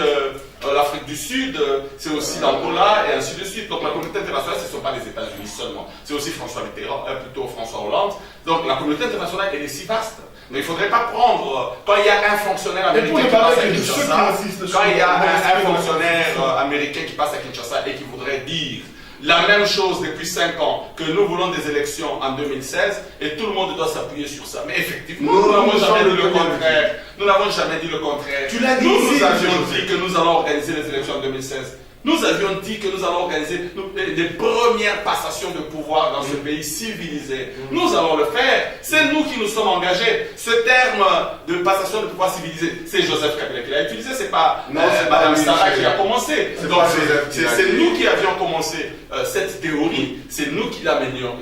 l'Afrique du Sud, c'est aussi l'Angola et ainsi de suite. Donc la communauté internationale, ce ne sont pas les États-Unis seulement. C'est aussi François Mitterrand, plutôt François Hollande. Donc la communauté internationale, elle est si vaste. Mais il ne faudrait pas prendre, quand il y a un fonctionnaire américain qui passe à Kinshasa, quand il y a un fonctionnaire américain qui passe à Kinshasa et qui voudrait dire la même chose depuis 5 ans, que nous voulons des élections en 2016 et tout le monde doit s'appuyer sur ça. Mais effectivement, nous n'avons jamais dit le contraire. Nous n'avons jamais dit le contraire. Tu l'as dit nous avions dit que nous allons organiser les élections en 2016. Nous avions dit que nous allons organiser les premières passations de pouvoir dans ce pays civilisé. Nous allons le faire. C'est nous qui nous sommes engagés. Ce terme de passation de pouvoir civilisé, c'est Joseph Kabila qui l'a utilisé. C'est pas Madame Sarah qui a commencé. Donc c'est nous qui avions commencé cette théorie. C'est nous qui l'amènerions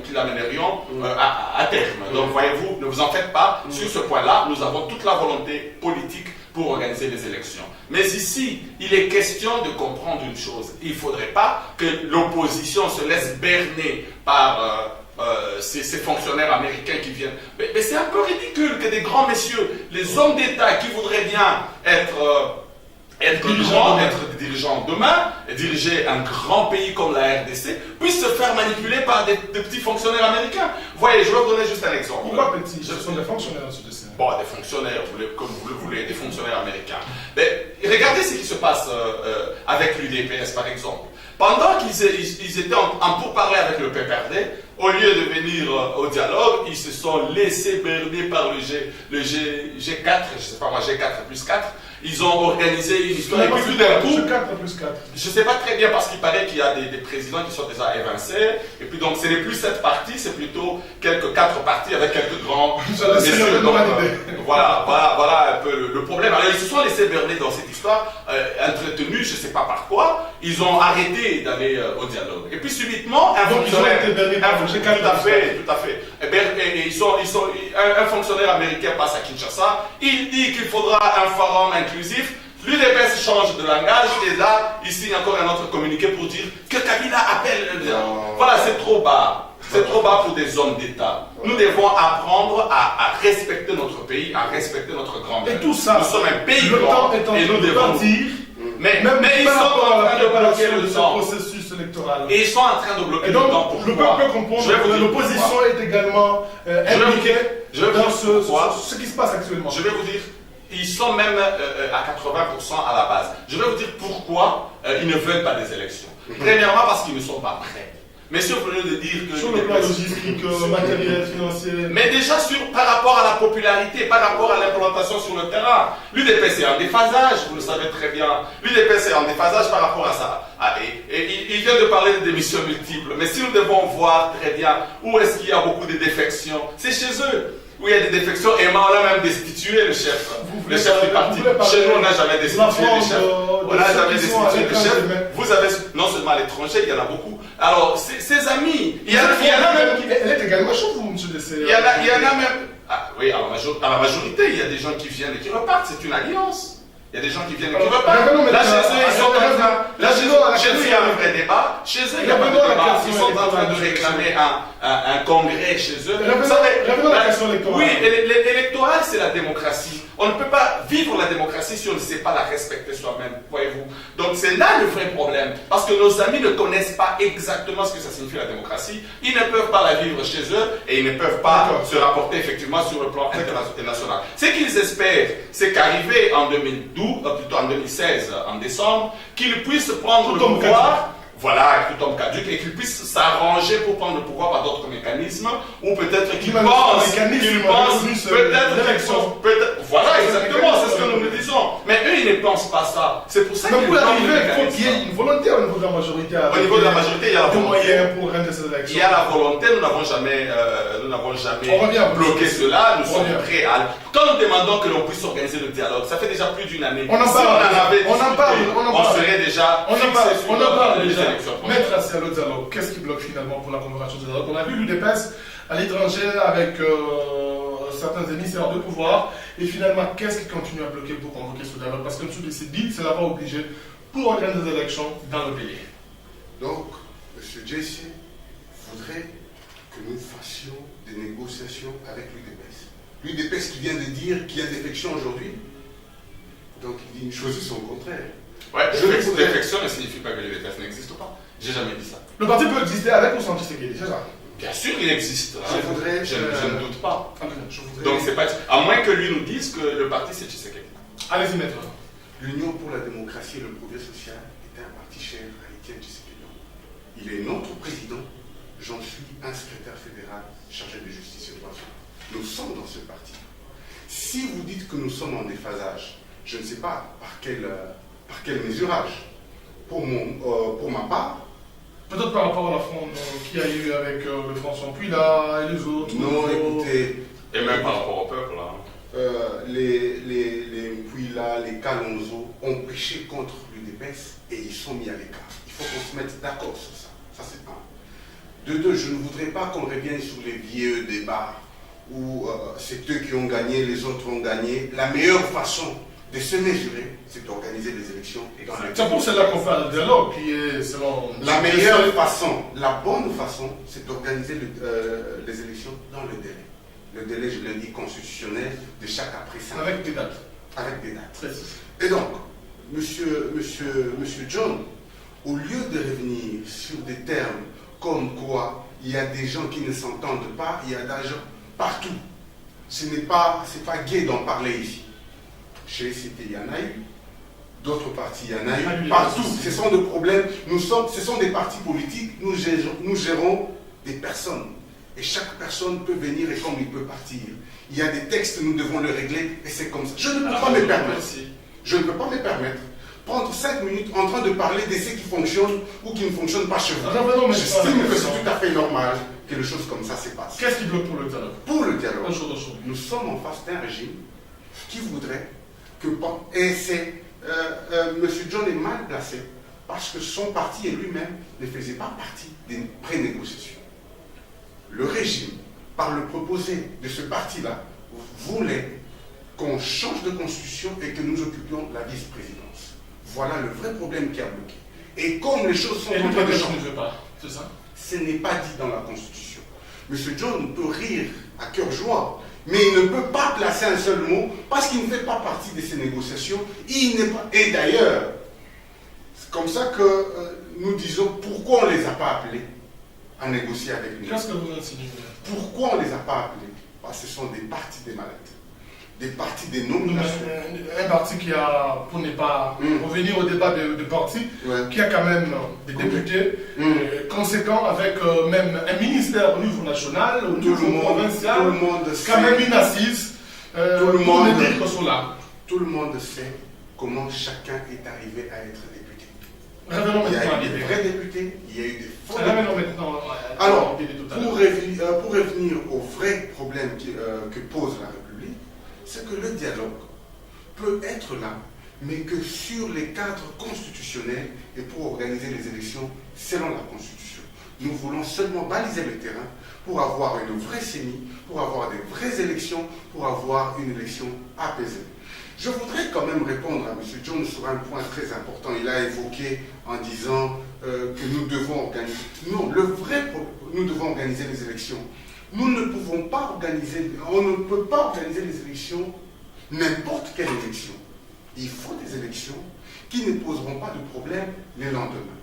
à terme. Donc voyez-vous, ne vous en faites pas. Sur ce point-là, nous avons toute la volonté politique pour organiser les élections. Mais ici, il est question de comprendre une chose. Il ne faudrait pas que l'opposition se laisse berner par ces fonctionnaires américains qui viennent. Mais c'est un peu ridicule que des grands messieurs, les hommes d'État qui voudraient bien être dirigeants demain et diriger un grand pays comme la RDC puissent se faire manipuler par des petits fonctionnaires américains. Voyez, je vais vous donner juste un exemple. Pourquoi petits? Ce sont des fonctionnaires en SUDC. Bon, des fonctionnaires, comme vous le voulez, des fonctionnaires américains. Mais regardez ce qui se passe avec l'UDPS par exemple. Pendant qu'ils étaient en pourparlers avec le PPRD, au lieu de venir au dialogue, ils se sont laissés berner par le G4, je ne sais pas moi, G4 plus 4. Ils ont organisé une histoire et puis tout d'un coup, je ne sais pas très bien parce qu'il paraît qu'il y a des présidents qui sont déjà évincés et puis donc ce n'est plus cette partie, c'est plutôt 4 partis avec quelques grands messieurs. Donc, voilà un peu le problème. Alors ils se sont laissés berner dans cette histoire, entretenus, je ne sais pas par quoi, ils ont arrêté d'aller au dialogue. Et puis subitement, un fonctionnaire, tout à fait. Un fonctionnaire américain passe à Kinshasa, il dit qu'il faudra un forum inclusif. L'UDPS change de langage et là, il signe encore un autre communiqué pour dire que Kabila appelle. Voilà, c'est trop bas. C'est trop bas pour des hommes d'État. Nous devons apprendre à respecter notre pays, à respecter notre grand-mère. Et tout ça, nous sommes un pays grand et nous devons... Mais ils sont en train de bloquer le temps. Processus électoral. Et ils sont en train de bloquer le temps. Pourquoi? Le peuple peut comprendre que l'opposition est également impliquée dans ce qui se passe actuellement. Je vais vous dire, ils sont même à 80% à la base. Je vais vous dire pourquoi ils ne veulent pas des élections. Premièrement, parce qu'ils ne sont pas prêts. Messieurs, vous venez de dire que... Sur le plan logistique, matériel, financier... Mais déjà par rapport à la popularité, par rapport à l'implantation sur le terrain, l'UDPS est en déphasage, vous le savez très bien. L'UDPS est en déphasage par rapport à ça. Et il vient de parler de démissions multiples. Mais si nous devons voir très bien où est-ce qu'il y a beaucoup de défections, c'est chez eux. Où il y a des défections et on a même destitué le chef. voulez le chef du parti. Chez nous, on n'a jamais destitué les chefs. On n'a jamais destitué les chefs. Vous avez, non seulement à l'étranger, il y en a beaucoup. Alors, ses amis, il y en a même qui... Elle est également chez vous, monsieur Dessé. Il y en a même... Ah, oui, à la majorité, il y a des gens qui viennent et qui repartent. C'est une alliance. Il y a des gens qui viennent et qui repartent. Là, chez eux, ils sont en train... Là, chez eux, il y a un vrai débat. Chez eux, il n'y a pas de débat. Ils sont en train de réclamer un congrès chez eux. Revenons à la question électorale. Oui, l'électoral, c'est la démocratie. On ne peut pas vivre la démocratie si on ne sait pas la respecter soi-même, voyez-vous. Donc c'est là le vrai problème. Parce que nos amis ne connaissent pas exactement ce que ça signifie la démocratie. Ils ne peuvent pas la vivre chez eux et ils ne peuvent pas se rapporter effectivement sur le plan international. Ce qu'ils espèrent, c'est qu'arrivé en 2012, plutôt en 2016, en décembre, qu'ils puissent prendre le pouvoir. Voilà, tout homme caduque, et qu'ils puissent s'arranger pour prendre le pouvoir par d'autres mécanismes, ou peut-être qu'ils pensent, voilà, exactement, c'est ce que nous nous disons. Mais eux, ils ne pensent pas ça. C'est pour ça qu'ils pour arriver, il faut qu'il y ait une volonté au niveau de la majorité. Au niveau de la majorité, il y a la volonté. Pour rendre ces élections. Il y a la volonté, nous n'avons jamais bloqué cela, nous sommes prêts à... Quand nous demandons que l'on puisse organiser le dialogue, ça fait déjà plus d'une année. On en parle, on serait déjà fixé sur les élections. Mettre assez à le dialogue, qu'est-ce qui bloque finalement pour la convocation du dialogue? On a vu l'UDPS à l'étranger avec certains émissaires de pouvoir, et finalement, qu'est-ce qui continue à bloquer pour convoquer ce dialogue? Parce que M. Décide, c'est d'avoir obligé pour organiser des élections dans le pays. Donc, M. JC voudrait que nous fassions des négociations avec l'UDPS. L'UDPS qui vient de dire qu'il y a des élections aujourd'hui, donc il dit une chose et son contraire. Ouais, défection ne signifie pas que l'UDPS n'existe pas. J'ai jamais dit ça. Le parti peut exister avec ou sans Tshisekedi, c'est ça? Bien sûr qu'il existe. Je ne doute pas. Okay, donc c'est pas... À moins que lui nous dise que le parti c'est Tshisekedi. Allez-y, maître. L'Union pour la démocratie et le progrès social est un parti cher à Étienne Tshisekedi. Il est notre président. J'en suis un secrétaire fédéral chargé de justice et droits humains. Nous sommes dans ce parti. Si vous dites que nous sommes en déphasage, je ne sais pas par quel mesurage. Pour ma part, peut-être par rapport à la fronde qu'il y a eu avec le François Puila et les autres. Non, écoutez. Et même par rapport au peuple, là. Les Puila, les Kalonzo ont péché contre l'UDPS et ils sont mis à l'écart. Il faut qu'on se mette d'accord sur ça. Ça, c'est un. De deux, je ne voudrais pas qu'on revienne sur les vieux débats où c'est eux qui ont gagné, les autres ont gagné. La meilleure façon de se mesurer, c'est d'organiser des élections. C'est pour cela qu'on fait le dialogue qui est selon... La meilleure façon, la bonne façon, c'est d'organiser les élections dans le délai. Le délai, je le dis, constitutionnel de chaque après 5 ans. Avec des dates. Avec des dates. Précis. Et donc, monsieur John, au lieu de revenir sur des termes comme quoi il y a des gens qui ne s'entendent pas, il y a des gens partout. Ce n'est pas gai d'en parler ici. Chez CT, il y en a eu. D'autres partis, il y en a eu. Partout. Ce sont des problèmes. Ce sont des partis politiques. Nous gérons des personnes. Et chaque personne peut venir et comme il peut partir. Il y a des textes, nous devons le régler et c'est comme ça. Je ne peux pas me permettre. Je ne peux pas me permettre. Prendre 5 minutes en train de parler d'essais qui fonctionnent ou qui ne fonctionnent pas chez vous. J'estime que c'est tout à fait normal que les choses comme ça se passent. Qu'est-ce qui bloque pour le dialogue? Pour le dialogue, nous sommes en face d'un régime qui voudrait que... Et c'est... M. John est mal placé parce que son parti et lui-même ne faisaient pas partie des pré-négociations. Le régime, par le proposé de ce parti-là, voulait qu'on change de constitution et que nous occupions la vice-présidence. Voilà le vrai problème qui a bloqué. Et comme les choses sont en train de changer, c'est ça? Ce n'est pas dit dans la constitution. M. John peut rire à cœur joie, mais il ne peut pas placer un seul mot parce qu'il ne fait pas partie de ces négociations. Et d'ailleurs, c'est comme ça que nous disons pourquoi on ne les a pas appelés à négocier avec nous. Qu'est-ce que vous insinuez? Pourquoi on ne les a pas appelés? Parce que ce sont des partis des malades. Des partis des nominations. Un parti qui a, pour ne pas revenir au débat de parti, qui a quand même des députés conséquents avec même un ministère au niveau national, au niveau provincial, quand même une assise, tout le monde sait comment chacun est arrivé à être député. Il y a eu des vrais députés, il y a eu des faux députés. Alors, pour revenir au vrai problème que pose la République, c'est que le dialogue peut être là, mais que sur les cadres constitutionnels et pour organiser les élections selon la Constitution. Nous voulons seulement baliser le terrain pour avoir une vraie CENI, pour avoir des vraies élections, pour avoir une élection apaisée. Je voudrais quand même répondre à M. John sur un point très important. Il a évoqué en disant que nous devons organiser... Non, nous devons organiser les élections. Nous ne pouvons pas organiser... On ne peut pas organiser les élections, n'importe quelle élection. Il faut des élections qui ne poseront pas de problème le lendemain.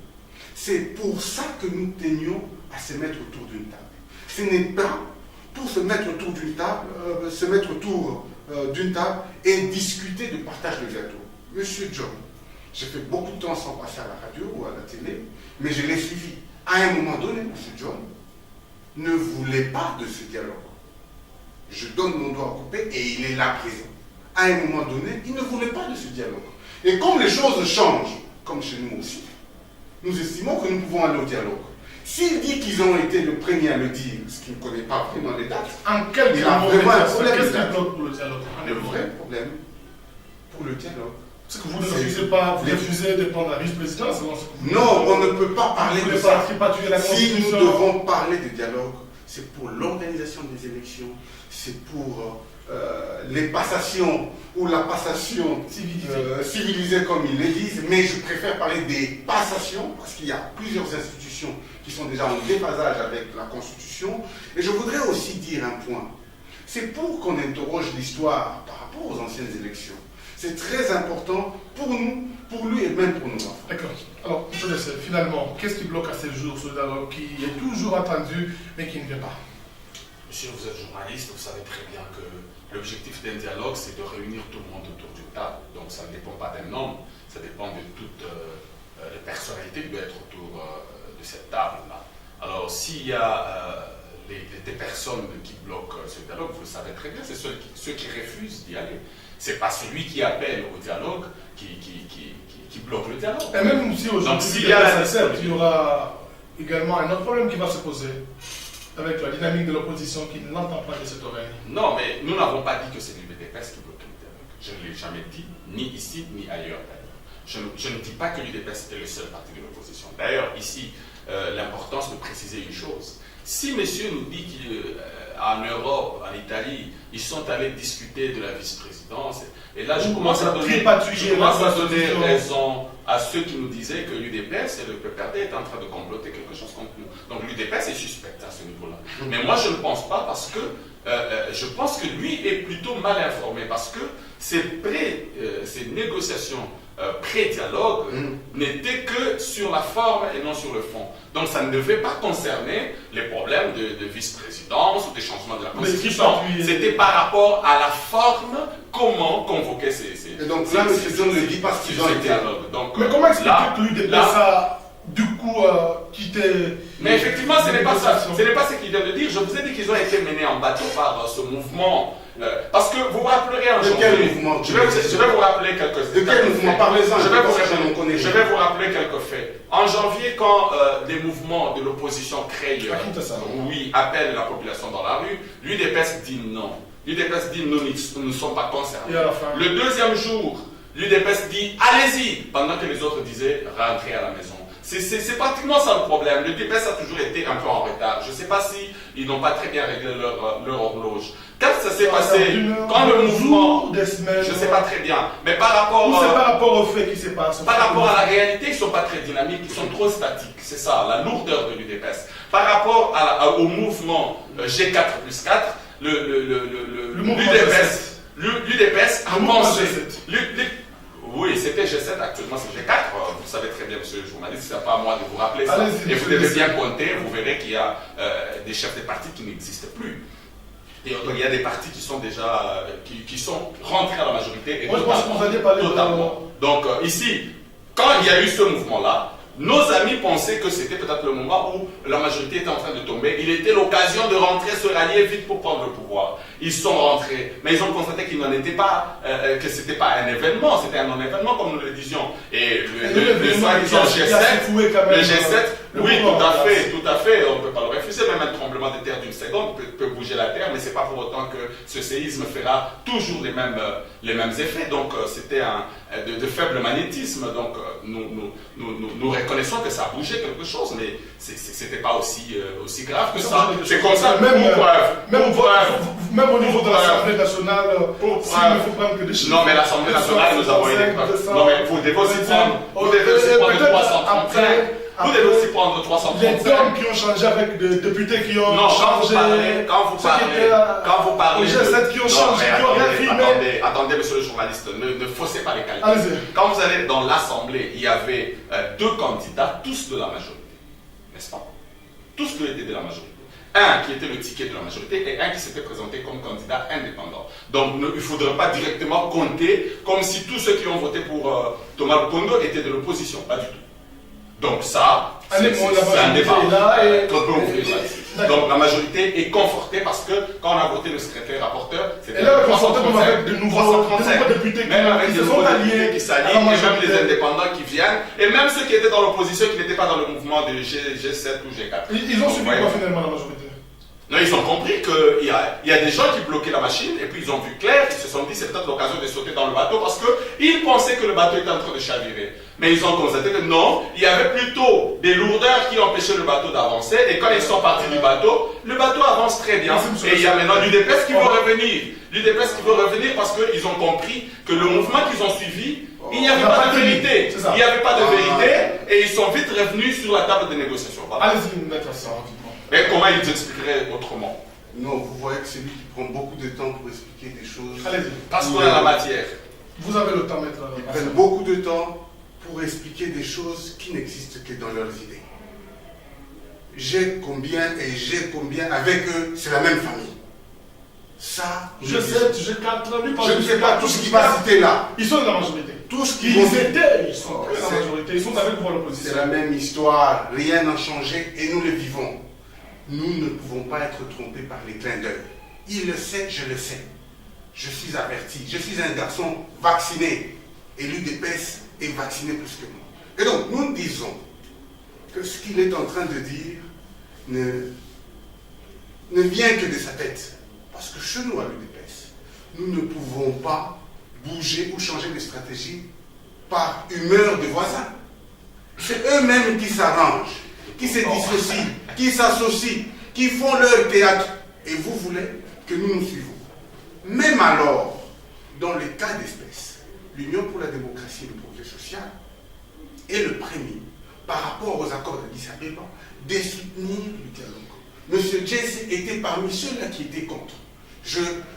C'est pour ça que nous tenions à se mettre autour d'une table. Ce n'est pas pour se mettre autour d'une table, et discuter de partage de gâteau. Monsieur John, j'ai fait beaucoup de temps sans passer à la radio ou à la télé, mais je l'ai suivi. À un moment donné, Monsieur John ne voulait pas de ce dialogue. Je donne mon doigt à couper et il est là présent. À un moment donné, il ne voulait pas de ce dialogue. Et comme les choses changent, comme chez nous aussi, nous estimons que nous pouvons aller au dialogue. S'il dit qu'ils ont été le premier à le dire, ce qu'il ne connaît pas vraiment les dates, en quel il a vraiment un problème. Qu'est-ce qui bloque pour le dialogue? Le vrai problème pour le dialogue. C'est que vous ne refusez pas, vous refusez de prendre la vice-présidence. Non, on ne peut pas parler de ça. Si nous Constitution. devons parler de dialogue, c'est pour l'organisation des élections, c'est pour les passations ou la passation civilisée comme ils le disent, mais je préfère parler des passations parce qu'il y a plusieurs institutions qui sont déjà en déphasage avec la Constitution. Et je voudrais aussi dire un point. C'est pour qu'on interroge l'histoire par rapport aux anciennes élections. C'est très important pour nous, pour lui et même pour nos enfants. D'accord. Alors, je laisse. Finalement, qu'est-ce qui bloque à ce jour ce dialogue qui est toujours attendu mais qui ne vient pas? Monsieur, vous êtes journaliste, vous savez très bien que l'objectif d'un dialogue, c'est de réunir tout le monde autour d'une table. Donc ça ne dépend pas d'un nombre, ça dépend de toutes les personnalités qui doivent être autour de cette table-là. Alors s'il y a des personnes qui bloquent ce dialogue, vous le savez très bien, c'est ceux qui refusent d'y aller. Ce n'est pas celui qui appelle au dialogue qui bloque le dialogue. Et même si aujourd'hui il y aura également un autre problème qui va se poser avec la dynamique de l'opposition qui ne l'entend pas de cette oreille. Non, mais nous n'avons pas dit que c'est l'UDPS qui bloque le dialogue. Je ne l'ai jamais dit, ni ici, ni ailleurs d'ailleurs. Je ne dis pas que l'UDPS est le seul parti de l'opposition. D'ailleurs, ici, l'importance de préciser une chose. Si monsieur nous dit qu'en Europe, en Italie, ils sont allés discuter de la vice-présidence, et là je commence à donner raison à ceux qui nous disaient que l'UDPS et le PPRD est en train de comploter quelque chose contre nous. Donc l'UDPS est suspect à ce niveau-là. Mais moi je ne pense pas parce que je pense que lui est plutôt mal informé parce que ces négociations pré-dialogue n'étaient que sur la forme et non sur le fond. Donc ça ne devait pas concerner les problèmes de vice-présidence ou des changements de la Constitution. C'était par rapport à la forme, comment convoquer ces et donc là, M. John ne dit pas ce qu'ils ont été. Mais comment expliquer que l'UDPS a du coup quitté... Mais effectivement, ce n'est pas ça. Ce n'est pas ce qu'il vient de dire. Je vous ai dit qu'ils ont été menés en bateau par ce mouvement. Parce que vous vous rappellerez en janvier. Quel mouvement? Je vais vous rappeler quelques De quel mouvement? Parlez-en. Je vais vous rappeler quelques faits. En janvier, quand des mouvements de l'opposition créent, appellent la population dans la rue, l'UDPS dit non. L'UDPS dit nous ne sommes pas concernés. Le deuxième jour, l'UDPS dit allez-y, pendant que les autres disaient rentrez à la maison. C'est pratiquement ça le problème. L'UDPS a toujours été un peu en retard. Je ne sais pas si ils n'ont pas très bien réglé leur horloge. Quand ça s'est passé, quand le mouvement, je ne sais pas très bien, mais par rapport au fait qui se passe. Par rapport à la réalité, ils ne sont pas très dynamiques, ils sont trop statiques. C'est ça, la lourdeur de l'UDPS. Par rapport au mouvement G4+4, l'UDPS a pensé. Oui, c'était G7, actuellement c'est G4. Vous savez très bien, monsieur le journaliste, ce n'est pas à moi de vous rappeler ça. Et vous devez bien compter, vous verrez qu'il y a des chefs de partis qui n'existent plus. Et il y a des partis qui sont déjà qui sont rentrés à la majorité. Et moi, je pense que vous alliez parler totalement. Donc ici, quand il y a eu ce mouvement-là, nos amis pensaient que c'était peut-être le moment où la majorité était en train de tomber. Il était l'occasion de rentrer, se rallier vite pour prendre le pouvoir. Ils sont rentrés, mais ils ont constaté qu'il n'en était pas, que ce n'était pas un événement, c'était un non-événement comme nous le disions. Et le soi-disant G7, Oui, tout à fait. On ne peut pas le refuser. Même un tremblement de terre d'une seconde peut bouger la terre, mais ce n'est pas pour autant que ce séisme fera toujours les mêmes effets. Donc, c'était de faible magnétisme. Donc, nous reconnaissons que ça a bougé quelque chose, mais ce n'était pas aussi grave que ça. C'est comme ça, même au niveau de l'Assemblée nationale, il ne faut prendre que des chiffres. Non, mais l'Assemblée nationale, nous avons une épreuve. Non, mais vous devez aussi prendre 335. Vous devez aussi prendre 335. Les hommes qui ont changé avec des députés qui ont changé. Quand vous parlez. Les G7 qui ont changé, qui ont réaffirmé. Attendez, monsieur le journaliste, ne faussez pas les calculs. Quand vous allez dans l'Assemblée, il y avait 2 candidats, tous de la majorité. N'est-ce pas? Tous deux étaient de la majorité. Un qui était le ticket de la majorité et un qui s'était présenté comme candidat indépendant. Donc il ne faudrait pas directement compter comme si tous ceux qui ont voté pour Thomas Kondo étaient de l'opposition. Pas du tout. Donc ça, c'est un débat qu'on peut ouvrir là. Donc la majorité est confortée parce que quand on a voté le secrétaire rapporteur, c'était 335, avec de nouveaux députés même avec des nouveaux députés qui s'allient, et même les indépendants qui viennent, et même ceux qui étaient dans l'opposition qui n'étaient pas dans le mouvement de G7 ou G4. Ils ont suivi quoi finalement la majorité? Non, ils ont compris qu'il y a des gens qui bloquaient la machine et puis ils ont vu clair, ils se sont dit c'est peut-être l'occasion de sauter dans le bateau parce qu'ils pensaient que le bateau était en train de chavirer. Mais ils ont constaté que non, il y avait plutôt des lourdeurs qui empêchaient le bateau d'avancer et quand ils sont partis du bateau, le bateau avance très bien. Et il y a maintenant l'UDPS qui veut revenir. L'UDPS qui veut revenir parce qu'ils ont compris que le mouvement qu'ils ont suivi, il n'y avait pas de vérité. Il n'y avait pas de vérité et ils sont vite revenus sur la table de négociation. Voilà. Allez-y, maître ça rapidement. Mais comment ils expliqueraient autrement? Non, vous voyez que c'est lui qui prend beaucoup de temps pour expliquer des choses. Allez-y. Parce qu'on a la matière. Vous avez le temps, maître. Ils prennent beaucoup de temps pour expliquer des choses qui n'existent que dans leurs idées. J'ai combien et j'ai combien avec eux, c'est la même famille. Ça, je sais pas tout ce qui va citer là. Ils sont dans la majorité. Tout ce qu'ils étaient, ils sont dans la majorité. Ils sont avec vous à l'opposition. C'est la même histoire. Rien n'a changé et nous le vivons. Nous ne pouvons pas être trompés par les clins d'œil. Il le sait, je le sais. Je suis averti. Je suis un garçon vacciné. Et l'UDPS est vacciné plus que moi. Et donc, nous disons que ce qu'il est en train de dire ne vient que de sa tête. Parce que chez nous, à l'UDPS, nous ne pouvons pas bouger ou changer de stratégie par humeur de voisins. C'est eux-mêmes qui s'arrangent, qui se dissocient, qui s'associent, qui font leur théâtre. Et vous voulez que nous nous suivons. Même alors, dans les cas d'espèce, l'Union pour la démocratie et le progrès social est le premier, par rapport aux accords d'Addis Abeba, de soutenir le dialogue. M. Jesse était parmi ceux-là qui étaient contre.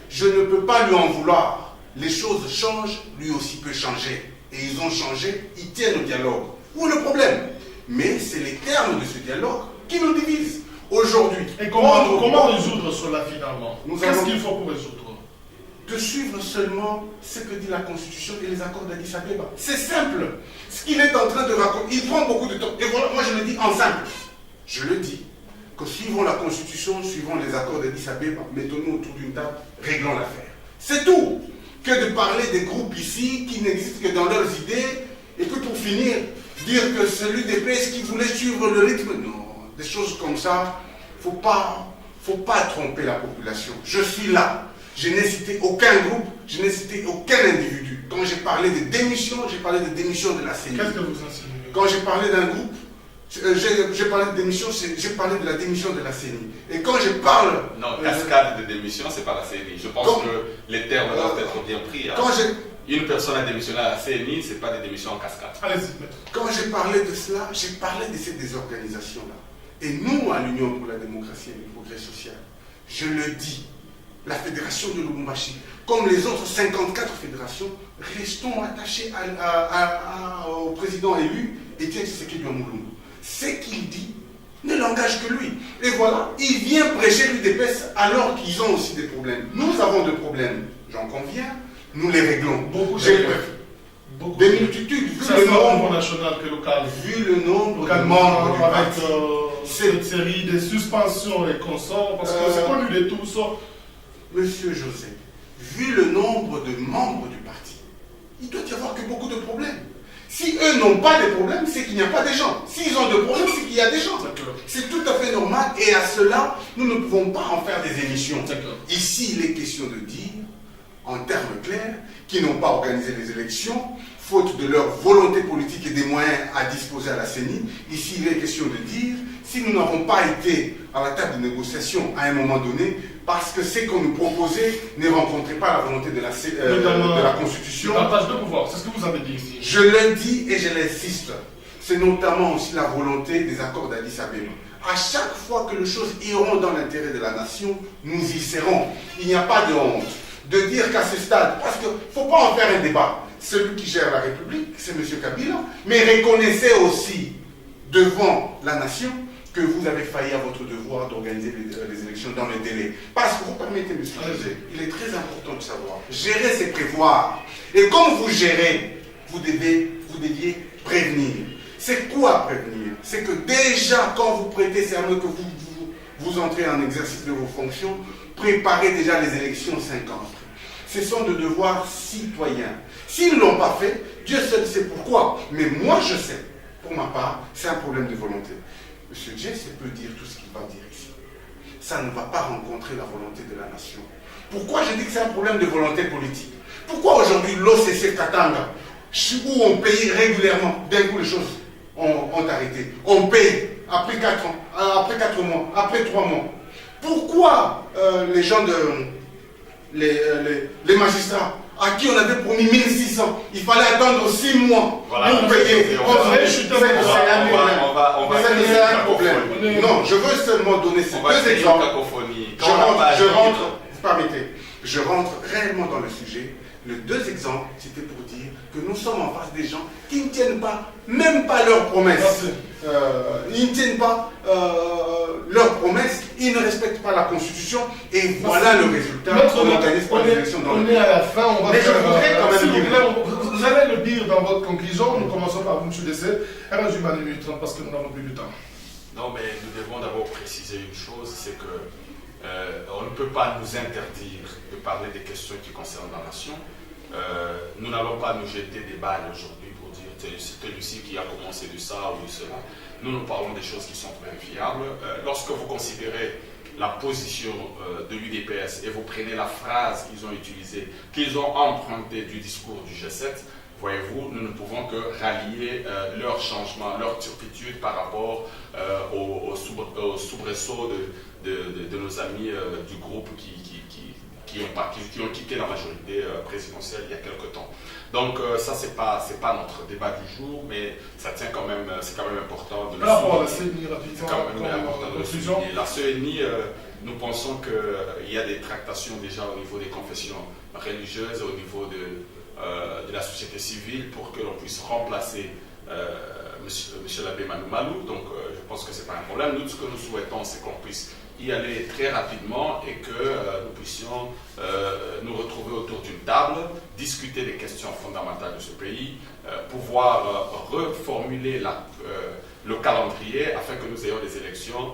Je ne peux pas lui en vouloir. Les choses changent, lui aussi peut changer. Et ils ont changé, ils tiennent au dialogue. Où est le problème? Mais c'est les termes de ce dialogue qui nous divisent. Aujourd'hui. Et comment résoudre cela finalement? Qu'est-ce qu'il faut pour résoudre? De suivre seulement ce que dit la Constitution et les accords d'Addis Abeba. C'est simple. Ce qu'il est en train de raconter, il prend beaucoup de temps. Et voilà, moi je le dis en simple. Je le dis. Que suivons la Constitution, suivons les accords d'Addis Abeba, mettons-nous autour d'une table, réglons l'affaire. C'est tout. Que de parler des groupes ici qui n'existent que dans leurs idées, et que pour finir, dire que celui des PS qui voulait suivre le rythme, non, des choses comme ça, faut pas tromper la population. Je suis là. Je n'ai cité aucun groupe, je n'ai cité aucun individu. Quand j'ai parlé de démission, j'ai parlé de démission de la CENI. Qu'est-ce que vous insinuez? Quand j'ai parlé d'un groupe, j'ai parlé de démission, j'ai parlé de la démission de la CENI. Et quand je parle... Non, cascade de démission, c'est pas la CENI. Je pense que les termes doivent être bien pris. Hein. Une personne a démissionné à la CENI, ce n'est pas des démissions en cascade. Allez-y. Quand j'ai parlé de cela, j'ai parlé de ces désorganisations-là. Et nous, à l'Union pour la démocratie et le progrès social, je le dis, la fédération de Lubumbashi, comme les autres 54 fédérations, restons attachés au président élu, Étienne Tshisekedi Moulumbu. Ce qu'il dit ne l'engage que lui. Et voilà, il vient prêcher l'UDPS alors qu'ils ont aussi des problèmes. Nous avons des problèmes, j'en conviens, nous les réglons. Des multitudes, vu le nombre national que local. Vu le nombre de membres du parti. Cette série de suspensions et consorts, parce que c'est connu de tous. Monsieur Joseph, vu le nombre de membres du parti, il doit y avoir que beaucoup de problèmes. Si eux n'ont pas de problème, c'est qu'il n'y a pas de gens. S'ils ont de problèmes, c'est qu'il y a des gens. C'est tout à fait normal et à cela, nous ne pouvons pas en faire des émissions. Ici, il est question de dire, en termes clairs, qu'ils n'ont pas organisé les élections, faute de leur volonté politique et des moyens à disposer à la CENI. Ici, il est question de dire, si nous n'avons pas été à la table de négociation à un moment donné, parce que ce qu'on nous proposait ne rencontrait pas la volonté de la Constitution. La page de pouvoir, c'est ce que vous avez dit ici. Je le dis et je l'insiste. C'est notamment aussi la volonté des accords d'Addis Abeba. À chaque fois que les choses iront dans l'intérêt de la nation, nous y serons. Il n'y a pas de honte de dire qu'à ce stade, parce qu'il ne faut pas en faire un débat. Celui qui gère la République, c'est M. Kabila, mais reconnaissez aussi devant la nation que vous avez failli à votre devoir d'organiser les élections dans les délais. Parce que vous permettez, M. José, il est très important de savoir. Gérer, c'est prévoir. Et comme vous gérez, vous deviez prévenir. C'est quoi prévenir? C'est que déjà, quand vous prêtez serment, que vous entrez en exercice de vos fonctions, préparez déjà les élections 5 ans après. Ce sont de devoirs citoyens. S'ils ne l'ont pas fait, Dieu seul sait pourquoi. Mais moi, je sais, pour ma part, c'est un problème de volonté. M. Jesse peut dire tout ce qu'il va dire ici. Ça ne va pas rencontrer la volonté de la nation. Pourquoi je dis que c'est un problème de volonté politique? Pourquoi aujourd'hui l'OCC Katanga, où on paye régulièrement, d'un coup les choses ont arrêté. On paye après 4 ans, après 4 mois, après 3 mois. Pourquoi les gens les magistrats à qui on avait promis 1600, il fallait attendre 6 mois pour payer. C'est un problème. Non, je veux seulement donner ces deux exemples. Je rentre réellement dans le sujet. Les 2 exemples, c'était pour dire que nous sommes en face des gens qui ne tiennent pas, même pas leurs promesses. Ils ne tiennent pas leurs promesses, ils ne respectent pas la Constitution, et voilà le résultat. On organise pas les élections dans le pays. On est à la fin, on va mais faire, je voudrais quand même dire. Vous allez le dire dans votre conclusion, nous commençons par vous, M. Dessay. Un résumé à 1 minute 30 parce que nous n'avons plus de temps. Non, mais nous devons d'abord préciser une chose, c'est que on ne peut pas nous interdire de parler des questions qui concernent la nation. Nous n'allons pas nous jeter des balles aujourd'hui pour dire c'est celui-ci qui a commencé de ça ou de cela. Nous parlons des choses qui sont vérifiables. Lorsque vous considérez la position de l'UDPS et vous prenez la phrase qu'ils ont utilisée, qu'ils ont empruntée du discours du G7, voyez-vous, nous ne pouvons que rallier leur changement, leur turpitude par rapport au soubresaut de nos amis du groupe qui ont quitté la majorité présidentielle il y a quelque temps. Donc ça, c'est pas notre débat du jour, mais ça tient quand même, c'est quand même important de le souligner. C'est quand même important de le souligner. La CENI, nous pensons qu'il y a des tractations déjà au niveau des confessions religieuses, au niveau de la société civile, pour que l'on puisse remplacer Monsieur l'abbé Manu Malou. Donc je pense que ce n'est pas un problème. Nous, ce que nous souhaitons, c'est qu'on puisse y aller très rapidement et que nous puissions nous retrouver autour d'une table, discuter des questions fondamentales de ce pays, pouvoir reformuler le calendrier afin que nous ayons des élections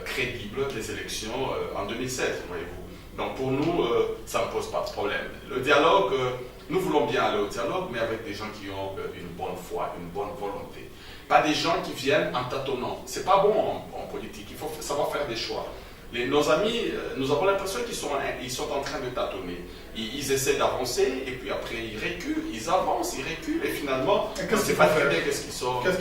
crédibles, des élections en 2016, voyez-vous. Donc pour nous, ça ne pose pas de problème. Le dialogue, nous voulons bien aller au dialogue, mais avec des gens qui ont une bonne foi, une bonne volonté. Pas des gens qui viennent en tâtonnant. C'est pas bon en politique, il faut savoir faire des choix. Nos amis, nous avons l'impression qu'ils sont en train de tâtonner. Ils essaient d'avancer, et puis après ils reculent, ils avancent, ils reculent, et finalement, on ne sait pas très bien qu'est-ce qu'ils sont en train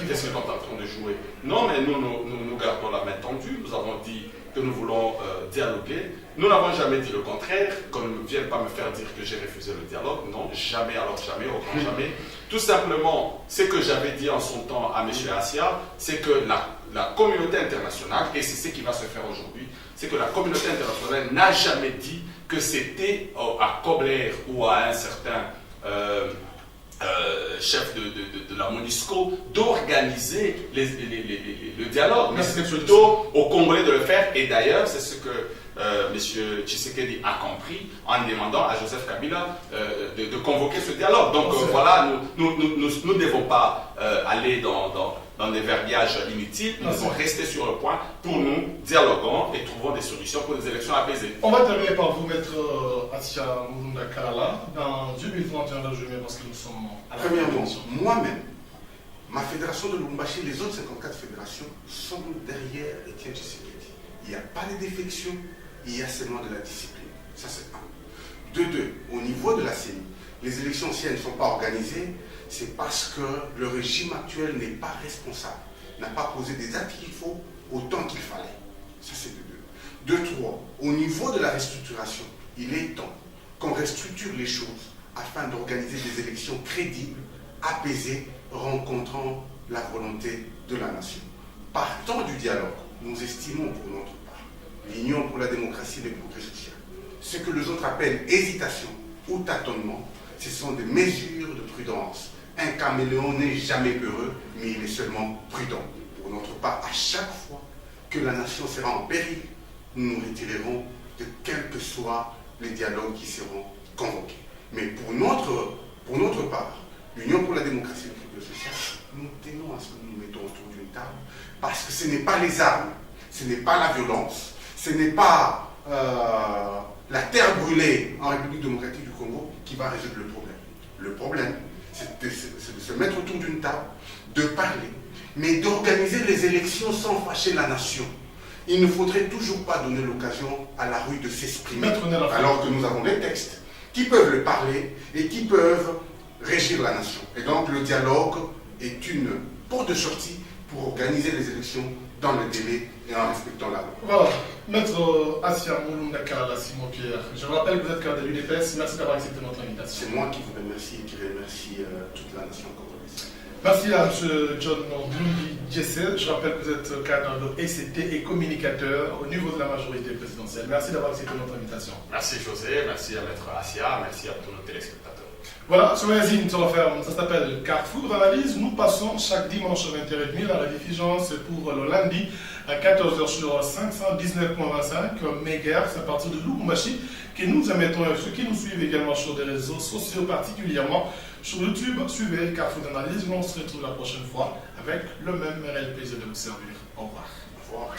de jouer. Non, mais nous gardons la main tendue, nous avons dit que nous voulons dialoguer. Nous n'avons jamais dit le contraire, qu'on ne vienne pas me faire dire que j'ai refusé le dialogue. Non, jamais, alors jamais, au grand jamais. Tout simplement, ce que j'avais dit en son temps à M. Assia, c'est que la communauté internationale, et c'est ce qui va se faire aujourd'hui, c'est que la communauté internationale n'a jamais dit que c'était à Kobler ou à un certain chef de la MONUSCO d'organiser le dialogue, mais c'est plutôt aux Congolais de le faire. Et d'ailleurs, c'est ce que M. Tshisekedi a compris en demandant à Joseph Kabila de convoquer ce dialogue. Donc voilà, nous ne devons pas aller dans des verbiages inutiles, nous devons rester sur le point. Pour nous, dialoguons et trouvons des solutions pour des élections apaisées. On va terminer par vous, Maître Assia Mourounda Kalala, dans 2021 résumé, parce que nous sommes à la Premièrement, moi-même, Ma fédération de Lubumbashi, les autres 54 fédérations sont derrière Etienne Tshisekedi. Il n'y a pas de défection, il y a seulement de la discipline. Ça, c'est un. De deux, au niveau de la CENI, les élections, si elles ne sont pas organisées, c'est parce que le régime actuel n'est pas responsable, n'a pas posé des actes qu'il faut autant qu'il fallait. Ça, c'est de deux. De trois, au niveau de la restructuration, il est temps qu'on restructure les choses afin d'organiser des élections crédibles, apaisées, rencontrant la volonté de la nation. Partant du dialogue, nous estimons pour notre part l'Union pour la démocratie et le progrès social. Ce que les autres appellent hésitation ou tâtonnement, ce sont des mesures de prudence. Un caméléon n'est jamais peureux, mais il est seulement prudent. Pour notre part, à chaque fois que la nation sera en péril, nous nous retirerons de quels que soient les dialogues qui seront convoqués. Mais pour notre part, l'Union pour la démocratie et le progrès social, nous tenons à ce que nous nous mettons autour d'une table, parce que ce n'est pas les armes, ce n'est pas la violence, ce n'est pas la terre brûlée en République démocratique du Congo qui va résoudre le problème. Le problème, c'est de se mettre autour d'une table, de parler, mais d'organiser les élections sans fâcher la nation. Il ne faudrait toujours pas donner l'occasion à la rue de s'exprimer, alors que nous avons des textes qui peuvent le parler et qui peuvent régir la nation. Et donc le dialogue est une porte de sortie pour organiser les élections dans le délai et en respectant la loi. Voilà, Maître Assia Mulumdakala Simon Pierre, je rappelle que vous êtes cadre de l'UDPS, merci d'avoir accepté notre invitation. C'est moi qui vous remercie et qui remercie toute la nation congolaise. Merci à M. John Mlumbi Djessé, je rappelle que vous êtes cadre de ECT et communicateur au niveau de la majorité présidentielle. Merci d'avoir accepté notre invitation. Merci José, merci à Maître Assia, merci à tous nos téléspectateurs. Voilà, ce magazine se referme, ça s'appelle Carrefour d'analyse. Nous passons chaque dimanche à 20h30 la rediffusion, c'est pour le lundi à 14h sur 519.25 MHz à partir de Lubumbashi que nous émettons ceux qui nous suivent également sur des réseaux sociaux, particulièrement sur YouTube. Suivez Carrefour d'analyse. On se retrouve la prochaine fois avec le même réel plaisir de vous servir. Au revoir. Au revoir.